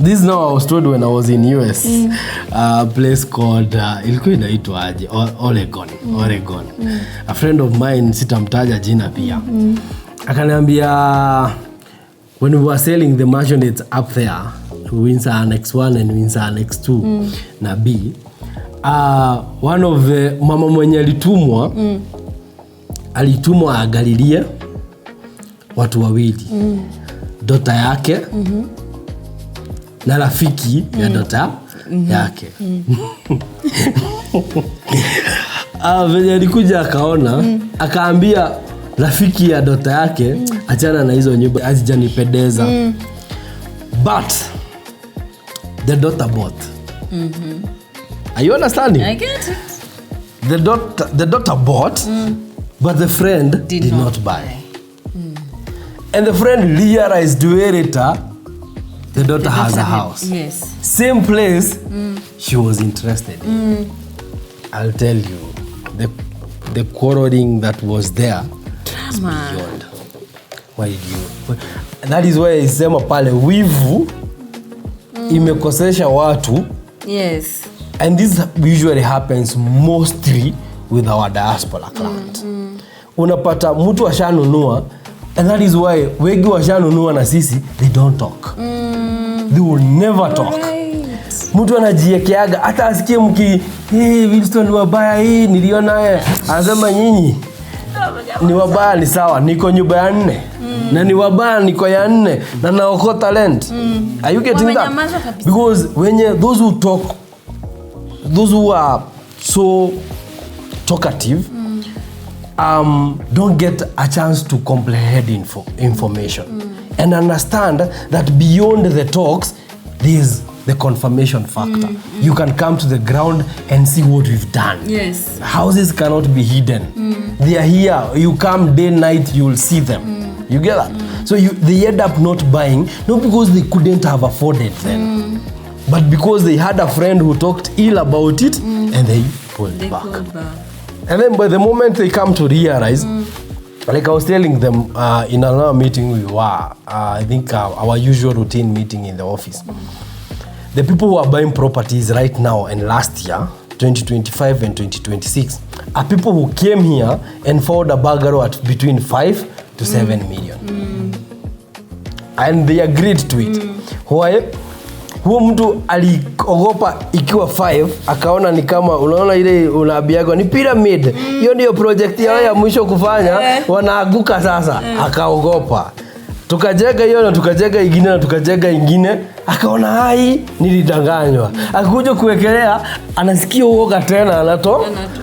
This now I was told when I was in US. A place called ilikuwa inaitwa aje? Oregon. A friend of mine sitamtaja jina pia. Akaniambia when we were selling the mansion it's up there. Windsor Annex 1 and Windsor Annex 2 na B. One of the mama mwenye alitumwa agalilie watu wawili. Dota yake na rafiki ya dota yake. Venye alikuja akaona akaambia rafiki ya dota yake achana na hizo nyumba hazijanipendeza. But the daughter bought. Are you understanding? I get it. The daughter bought, but the friend did not buy. And the friend realized later the daughter has a house. Yes. Same place she was interested in. I'll tell you, the quarreling that was there is beyond. Why did you? That is why I sema pale wivu imekosesha watu. Yes. And this usually happens mostly with our diaspora clients. Unapata mtu ashanunua, and that is why wengi washanunua na sisi they don't talk. They will never talk. Mtu anajiekeaga hata asikie mki Willstone ni wabaya hii niliona anasema nyinyi ni wabaya ni sawa niko nyumba ya 4 na ni wabaya niko ya 4 na naokota rent. Are you getting that? Because when those who talk, those who are so talkative don't get a chance to comprehend information and understand that beyond the talks there's the confirmation factor. You can come to the ground and see what we've done. Yes. Houses cannot be hidden. They are here. You come day, night, you will see them. You get that? So they end up not buying, not because they couldn't have afforded them, but because they had a friend who talked ill about it and they pulled back. And then by the moment they come to realize, like I was telling them in another meeting we were, I think our usual routine meeting in the office, the people who are buying properties right now and last year, 2025 and 2026, are people who came here and found a bungalow at between 5 to 7 million. And they agreed to it. Why? Huo mtu aliogopa ikiwa 5 akaona ni kama unaona ile unabiago ni pyramid. Hiyo ndio project yao ya mwisho kufanya, wanaaguka sasa. Akaogopa. Tukajenga hiyo na tukajenga ingine na tukajenga ingine, akaona hai nilidanganywa. Akakuja kuwekelea, anasikia uoga tena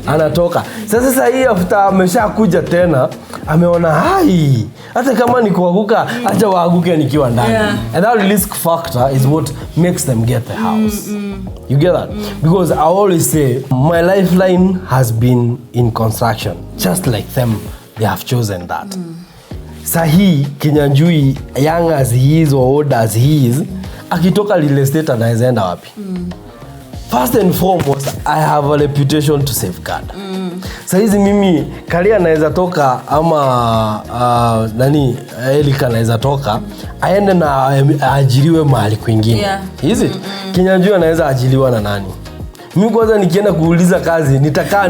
anatoka. Sasa hii after ameshakuja tena, ameona hai hata kama ni kuanguka acha waaguke nikiwa ndani. And that risk factor is what makes them get the house. You get that? Because I always say my lifeline has been in construction, just like them, they have chosen that. Sahi Kinyanjui, young as he is or old as he is, akitoka real estate anaweza enda wapi? First and foremost, I have a reputation to safeguard. Saizi mimi Kalia anaweza toka ama Elika anaweza toka aende na ajiriwe mahali kwingine. Is it? Kinyanjui anaweza ajiliwa na nani? Mimi kwanza nikienda kuuliza kazi nitakaa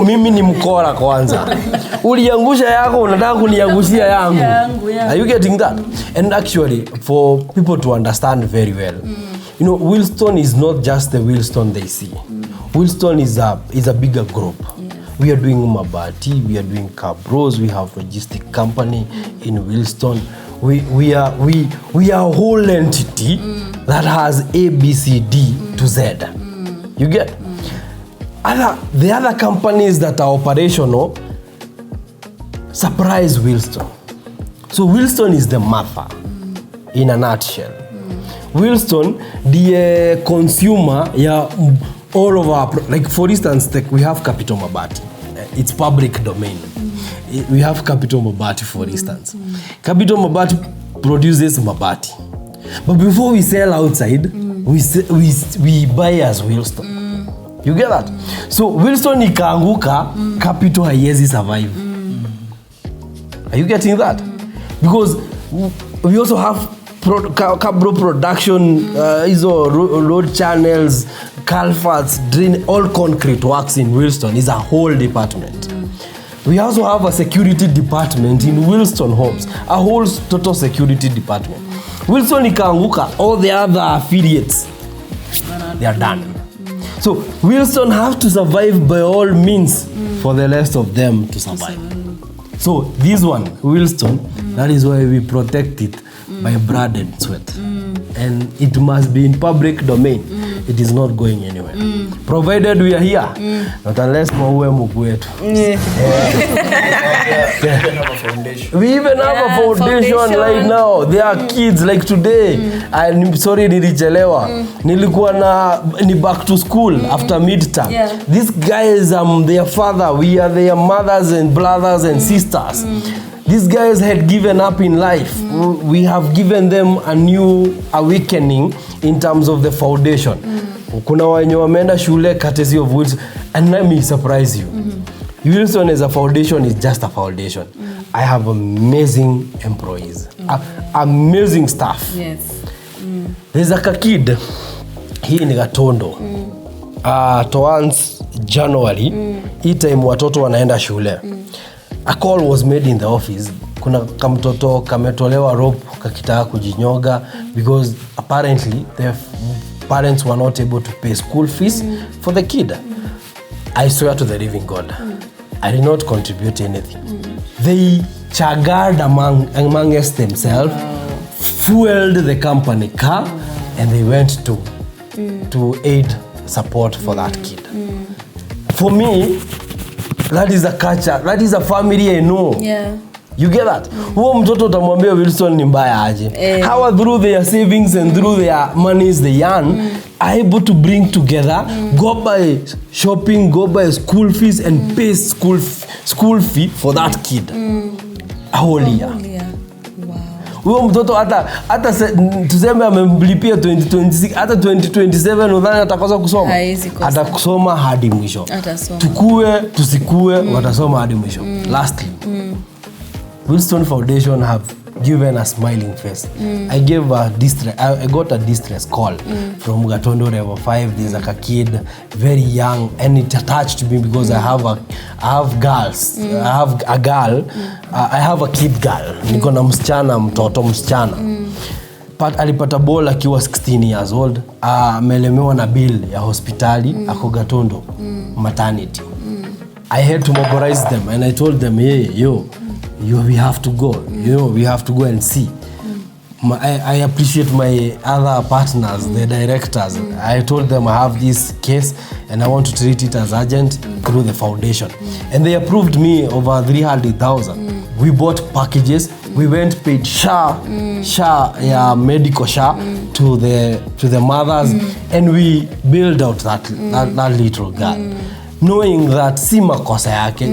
mimi ni mkora kwanza. Uliangusha yako unataka kuniangushia yangu. Are you getting that? And actually for people to understand very well, you know, Willstone is not just the Willstone they see. Willstone is a bigger group. We are doing Mabati, we are doing Cabros, we have logistic company in Willstone. We are a whole entity that has A, B, C, D to Z. You get? The other companies that are operational surprise Willstone. So Willstone is the mother in a nutshell. Willstone, the consumer, all of our, like for instance, we have Capital Mabati. It's public domain. We have Capital Mabati, for instance. Capital Mabati produces Mabati. But before we sell outside, we buy as Willstone. You get that? So Willstone ikaanguka, Capital haiwezi survive. Are you getting that? Because we also have cabro production, road channels, culverts, drain, all concrete works in Willstone is a whole department. We also have a security department in Willstone Homes, a whole total security department. Willstone ikaanguka, all the other affiliates, they are done. So Willstone have to survive by all means for the rest of them to survive. So this one, Willstone, that is why we protect it by blood and sweat. And it must be in public domain. It is not going anywhere. Provided we are here, not unless maue muku wetu. We even have a foundation right now. There are kids like today. I'm sorry nilichelewa. Nilikuwa ni back to school after midterm. These guys, their father. We are their mothers and brothers and sisters. These guys had given up in life. We have given them a new awakening in terms of the foundation. Kuna wenye wameenda shule courtesy of Willstone. And let me surprise you. Willstone as a foundation is just a foundation. I have amazing employees. Amazing staff. Yes. There's a kid. Hii ni Gatondo. Towards January, hii time watoto wanaenda shule. A call was made in the office. Kuna kamtoto kametolewa rope kakitaka kujinyoga because apparently the parents were not able to pay school fees for the kid. I swear to the living God, I did not contribute anything. They chaggered amongst themselves, fueled the company car, and they went to aid support for that kid. For me, that is a culture, that is a family I know. You get that? Huo mtoto utamwambia Willstone ni mbaya aje. How through their savings and through their monies they earn are able to bring together, go buy shopping, go buy school fees and pay school fee for that kid. A whole year. Huyo mtoto hata tuseme amemlipia 2026 hata 2027 udhani atakosa kusoma? Atakusoma hadi mwisho. Tukue tusikue watasoma hadi mwisho. Lastly, Willstone Foundation have given a smiling face. I got a distress call from Gatondo Level 5. There's like a kid, very young, and it attached me because I have girls. I have a girl. I have a kid girl. Niko na mtoto msichana. But alipata ball akiwa 16 years old. Amelemewa na bill ya hospitali ako Gatondo maternity. I had to mobilize them and I told them, hey, we have to go. We have to go and see. I appreciate my other partners, the directors. I told them I have this case and I want to treat it as urgent through the foundation. And they approved me over 300,000. We bought packages. We went paid medical to the mothers, and we built out that little girl. Knowing that si makosa yake.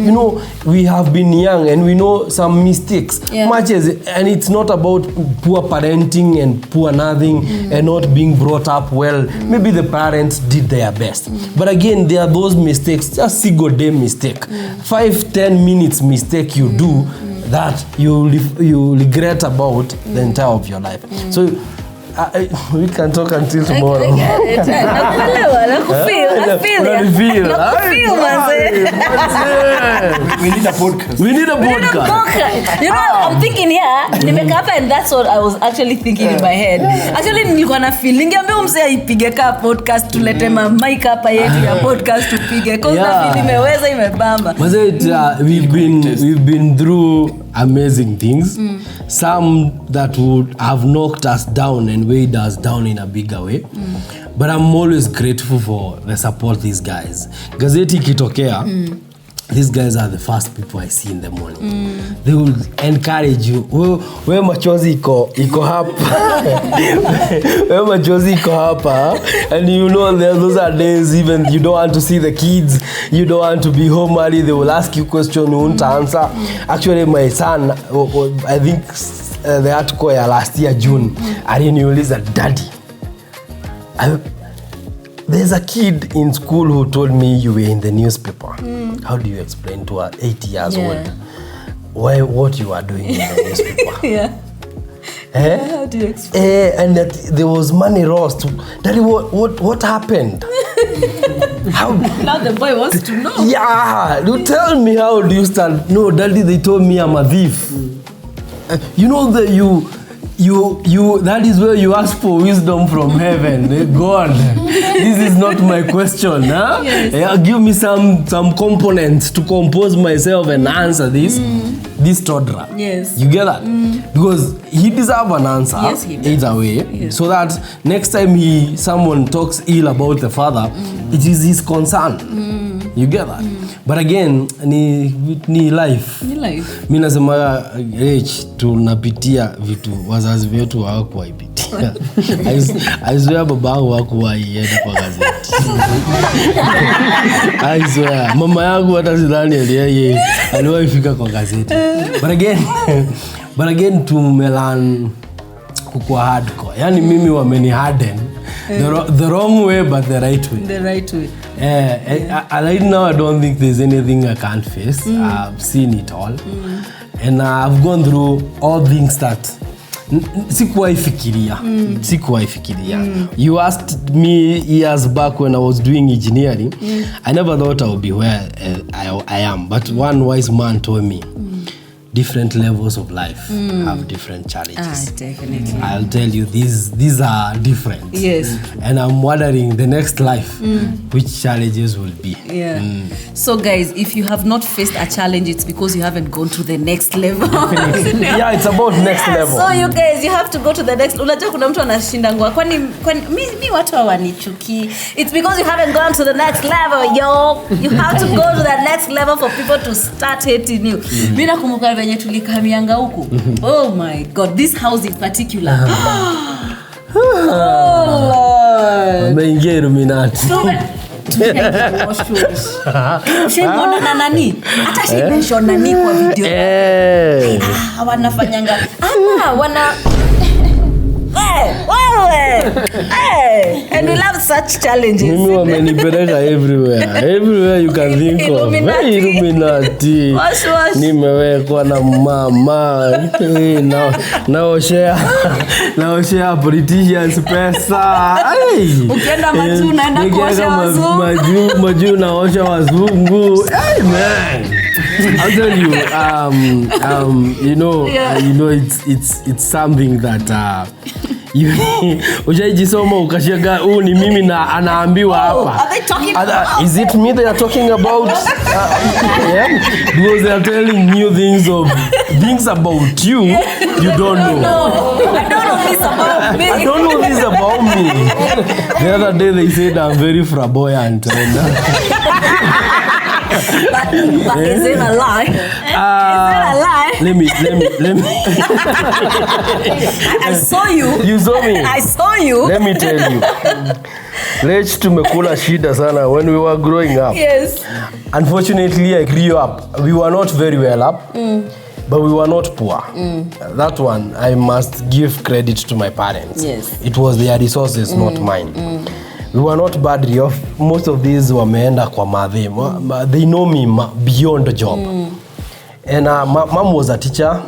We have been young and we know some mistakes. And it's not about poor parenting and poor nothing and not being brought up well. Maybe the parents did their best. But again, there are those mistakes, just single day mistake. 5-10 minutes mistake you do that you regret about the entire of your life. So we can talk until tomorrow. I feel. We need a podcast. I'm thinking here, and that's what I was actually thinking in my head. Actually, nilikuwa na feeling niambia msee ipige ka podcast tulete mic hapa yetu ya podcast tupige cause na feeling imeweza imebamba. We've been through amazing things. Some that would have knocked us down and weighed us down in a bigger way. But I'm always grateful for the support these guys. Gazeti kitokea, these guys are the first people I see in the morning. They will encourage you. Wewe machozi iko hapa. Wewe machozi iko hapa. And those are days even you don't want to see the kids. You don't want to be home early. They will ask you question you won't answer. Actually, my son, I think the article last year, June, aliniuliza, Daddy, there's a kid in school who told me you were in the newspaper. How do you explain to her 80 years old what you are doing in the newspaper? How do you explain? And that there was money lost. Daddy, what happened? How? Now the boy wants to know. Yeah, you tell me, how do you stand? No, Daddy, they told me I'm a thief. That is where you ask for wisdom from heaven. God, this is not my question. Huh? Yes. Give me some components to compose myself and answer this toddler. Yes. You get that? Because he deserves an answer. Yes, he does. Either way. Yes. So that next time someone talks ill about the father, it is his concern. You get that? But again, ni life. Mimi nasema Rich, tunapitia vitu wazazi wetu hawakuipitia. I swear babangu hakuwaenda kwa gazeti. I swear mama yangu hata sidhani yeye aliwahi fika kwa gazeti. But again tumelan kukua hardcore. Yani mimi wameni harden. The wrong way but the right way. The right way. Right now I don't think there's anything I can't face. I've seen it all. And I've gone through all things that sikuwahi fikiria. You asked me years back when I was doing engineering. I never thought I would be where I am. But one wise man told me, different levels of life have different challenges. Definitely. I'll tell you, these are different. Yes. And I'm wondering the next life, which challenges will be. Yeah. So guys, if you have not faced a challenge, it's because you haven't gone to the next level. Yeah, it's about next level. So you guys, you have to go to the next. Unajua kuna mtu anashindangwa. Kwani mi watu hawanichuki. It's because you haven't gone to the next level, yo. You have to go to that next level for people to start hating you. Mimi nakumbuka venye tulikamianga huku. Oh my god, this house in particular. Oh Lord. Ameingia Illuminati. Shemona na nani? Hata she mention nani kwa video. Wanafanyanga. Wana and we love such challenges. Mimi wamenipeleka everywhere you can think of. Illuminati. Nimewekwa na mama. Naoshea politicians pesa. Ukienda Maju naenda kuosha wazungu. Maju naosha wazungu. Hey man. I'll tell you, it's something that ujaijisoma ukashaga ni mimi na anaambiwa hapa. Is it me they are talking about? Yeah? Because they are telling new things about you don't know. I don't know this about me. I don't know this about me. The other day they said I'm very flamboyant. But is it a lie? Is it a lie? Let me. I saw you. You saw me. I saw you. Let me tell you. Lech tumekula shida sana when we were growing up. Yes. Unfortunately, I grew up. We were not very well up, but we were not poor. That one, I must give credit to my parents. Yes. It was their resources, not mine. We were not badly off. Most of these wameenda kwa madhe. They know me beyond the job. And mom was a teacher.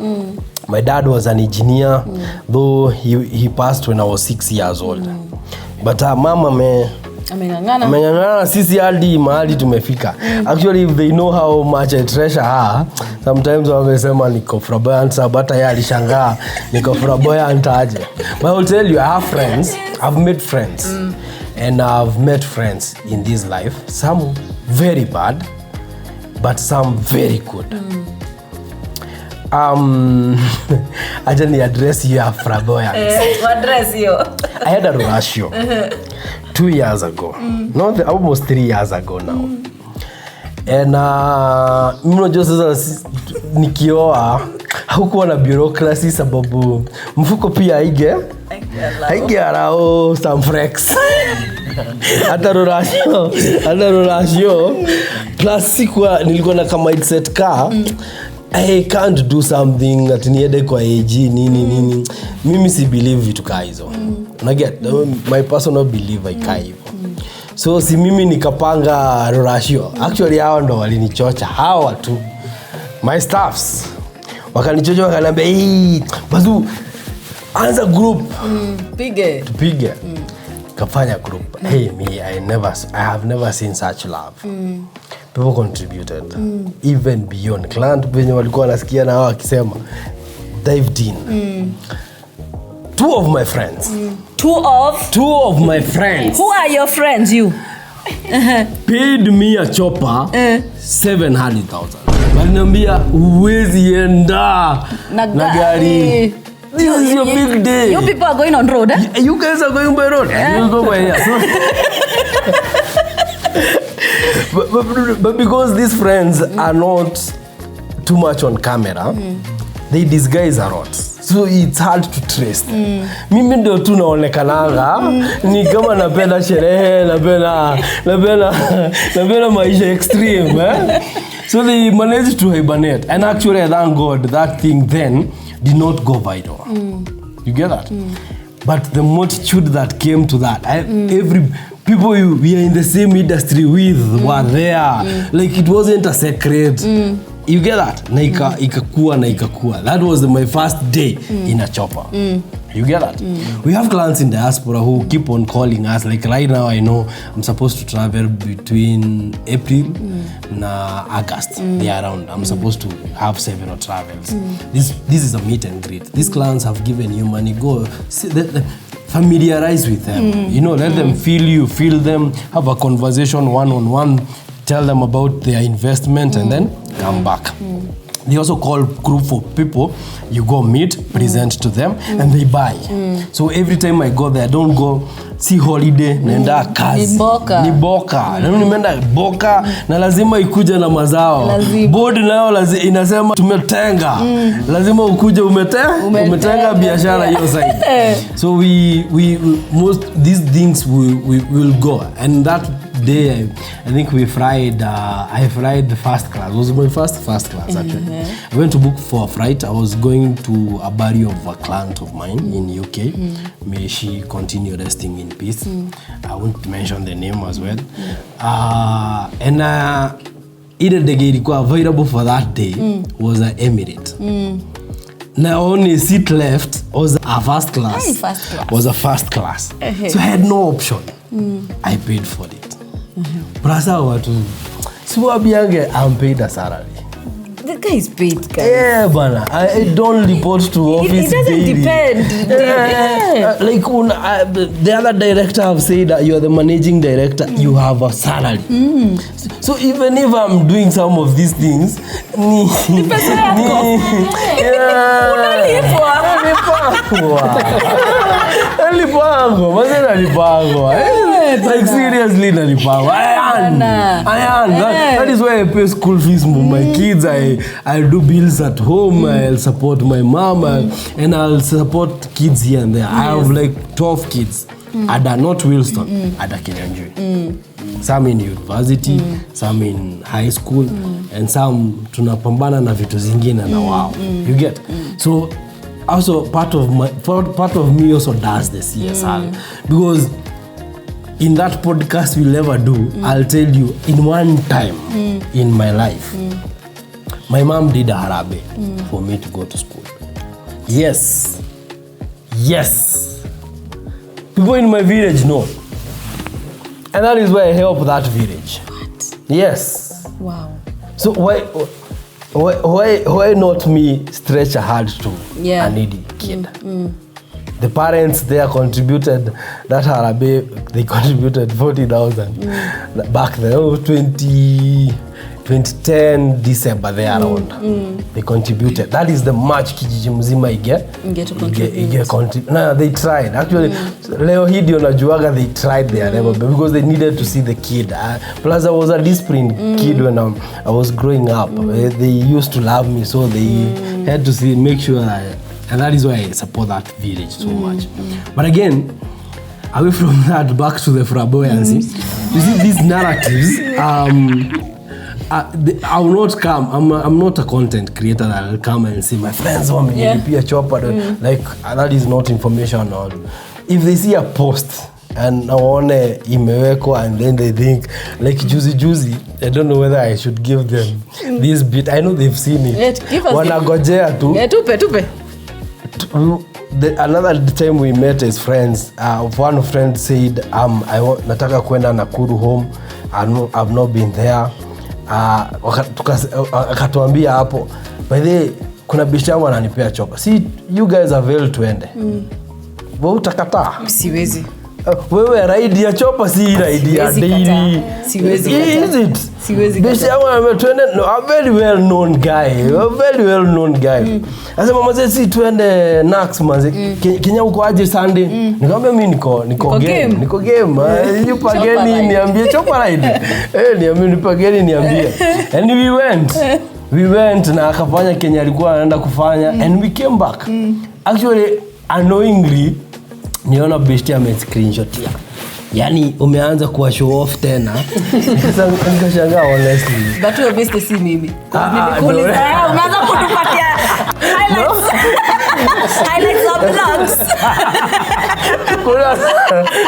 My dad was an engineer, though he passed when I was 6 years old. But mama ameng'ang'ana sisi hadi mahali tumefika. Actually, if they know how much I treasure her, sometimes wamesema niko flamboyant, but yeye alishangaa niko flamboyant aje. But I will tell you, I have friends. I've made friends. And I've met friends in this life. Some very bad, but some very good. Acha ni address you a flamboyant. Address you. I had a ratio 2 years ago. Almost 3 years ago now. And mimi sasa nikioa hukuwa na bureaucracy sababu mfuko pia haige arao some flex. Hata ratio plus nilikuwa na kama mindset car. I can't do something that niende kwa AG nini. Mimi si believe vitu kaa hizo. My personal belief I kai hivyo. So si mimi nikapanga ratio. Actually hao ndo walinichocha. Hawa tu my staffs wakanichocha wakaniambia bazu anza group tupige kafanya group. Hey me, I have never seen such love. People contributed even beyond client wenye walikuwa nasikia na hao wakisema dived in. Two of my friends. Two of my friends. Who are your friends, you? Paid me a chopper 700,000. Waliniambia uwezi enda na gari. This is your big day. You people are going on road, eh? You guys are going by road. You go by here. But because these friends are not too much on camera, they disguise a lot. So it's hard to trace. Mimi ndio tu naonekananga ni kama napenda sherehe, napenda maisha extreme, eh? So they managed to hibernate. And actually, I thank God that thing then did not go viral. You get that? But the multitude that came to that, every people we are in the same industry with were there. Like it wasn't a secret. You get that? Na ikakua. That was my first day in a chopper. You get that? We have clients in diaspora who keep on calling us. Like right now, I know I'm supposed to travel between April na August. They are around. I'm supposed to have several travels. This is a meet and greet. These clients have given you money. Go familiarize with them. Let them feel you, feel them, have a conversation one-on-one, tell them about their investment and then come back. They also call group of people. You go meet, present to them, and they buy. So every time I go there, I don't go si holiday, naenda kazi. Ni boka. Na nimeenda boka na lazima ikuje na mazao. Board nayo inasema tumetenga. Lazima ukuje umetenga biashara hiyo side. So we most these things we will go, and that day I think we fried I fried the first class. It was my first class actually. I went to book for a flight. I was going to a burial of a client of mine in UK. May she continue resting in peace. I won't mention the name as well. And ile ndege ilikuwa available for that day was an Emirate. Now only seat left was a first class. Was a first class. So I had no option. I paid for it. Prasa watu siwabiange I'm paid a salary. The guy is paid, guys. Yeah, bana. I don't report to office. It doesn't depend. Like the other director have said that you are the managing director, you have a salary. So even if I'm doing some of these things, like seriously nalipango. That is why I pay school fees for my kids. I'll do bills at home. I'll support my mom, and I'll support kids here and there. I have like 12 kids. Ada not Willstone, ada Kinyanjui. Some in university, some in high school, and some tunapambana na vitu zingine na wao. You get? So also part of me also does the CSR because in that podcast we'll ever do, I'll tell you in one time in my life, my mom did a harabe for me to go to school. Yes. People in my village know. And that is why I help that village. What? Yes. Wow. So why not me stretch a hand to a needy kid? The parents there contributed that harabe. They contributed 40,000 back then. 2010 December there around. They contributed. That is the much kijiji mzima ige to contribute. No, they tried. Actually, leo hii ndio najuaga they tried their level because they needed to see the kid. Plus I was a disciplined kid when I was growing up. They used to love me, so they had to make sure and that is why I support that village so much. But again, away from that, back to the flamboyancy. You see these narratives, I will not come. I'm not a content creator that will come and say my friends want me to be a chopper. Like that is not information. Or if they see a post and naone imeweko and then they think like juicy, I don't know whether I should give them this bit. I know they've seen it. Wanagojea tu. Tupe. Another time we met as friends, one friend said, nataka kwenda Nakuru home. I've not been there. Akatuambia hapo, by the way, kuna bishamu ananipea chopa. See, you guys are well tuende. Wewe utakataa? Siwezi. Wewe ride ya chopa si ride ya daily. Siwezi. Is it? Siwezi. Bishamu anatuende, no, a very well known guy. Asema mzee si tuende Nax mzee. Kenya uko aje Sunday? Nikamwambia mimi niko game. Nipageni niambie chopa ride. Niambie nipageni niambie. And we went na akafanya Kenya alikuwa anaenda kufanya and we came back. Actually annoyingly niona besti ame screenshot ya. Yani umeanza kuwa show off tena. Nikashangaa honestly. But you obviously see mimi. Nimekuuliza unaanza kutupatia highlights of vlogs.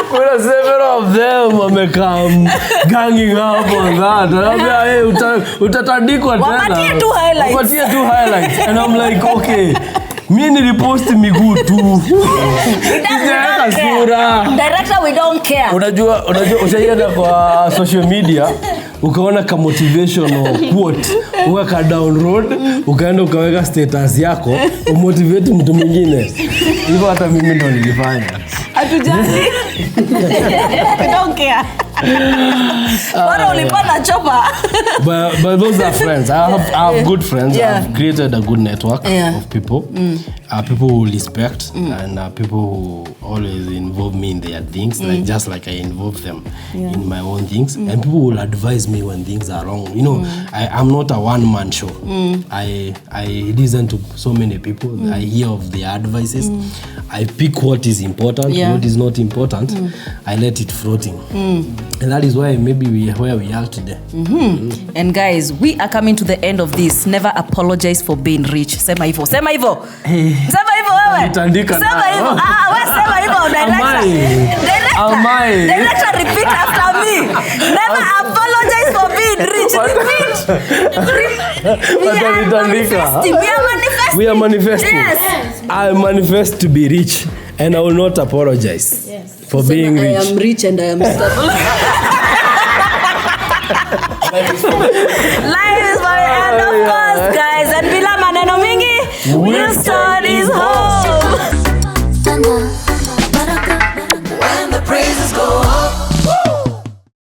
Kuna several of them wamekam ganging up on that. Anambia hey utatandikwa tena. Wapatie tu highlights. And I'm like okay. Mimi nilipost miguu tu. Director we don't care. Unajua ushaenda kwa social media ukaona ka motivational quote, uweka download, ukaenda ukaweka status yako, umotivate mtu mwingine. Hivyo hata mimi ndo nilifanya. Hatujali. We don't care. Bora ulipata chopa. But those are friends. I have good friends. I've created a good network of people. people who respect and people who always involve me in their things, like just like I involve them in my own things, and people will advise me when things are wrong. You know, I'm not a one-man show. I listen to so many people. I hear of their advices. I pick what is important, what is not important. I let it floating, and that is why maybe we are where we are today. And guys, we are coming to the end of this. Never apologize for being rich. Sema hivyo. Sema hivyo wewe. Sema hivyo. Wewe sema hivyo director repeat after me. Never apologize for being rich. We are manifesting. Yes. I manifest to be rich, and I will not apologize for being rich. I am rich and I am stable. Life is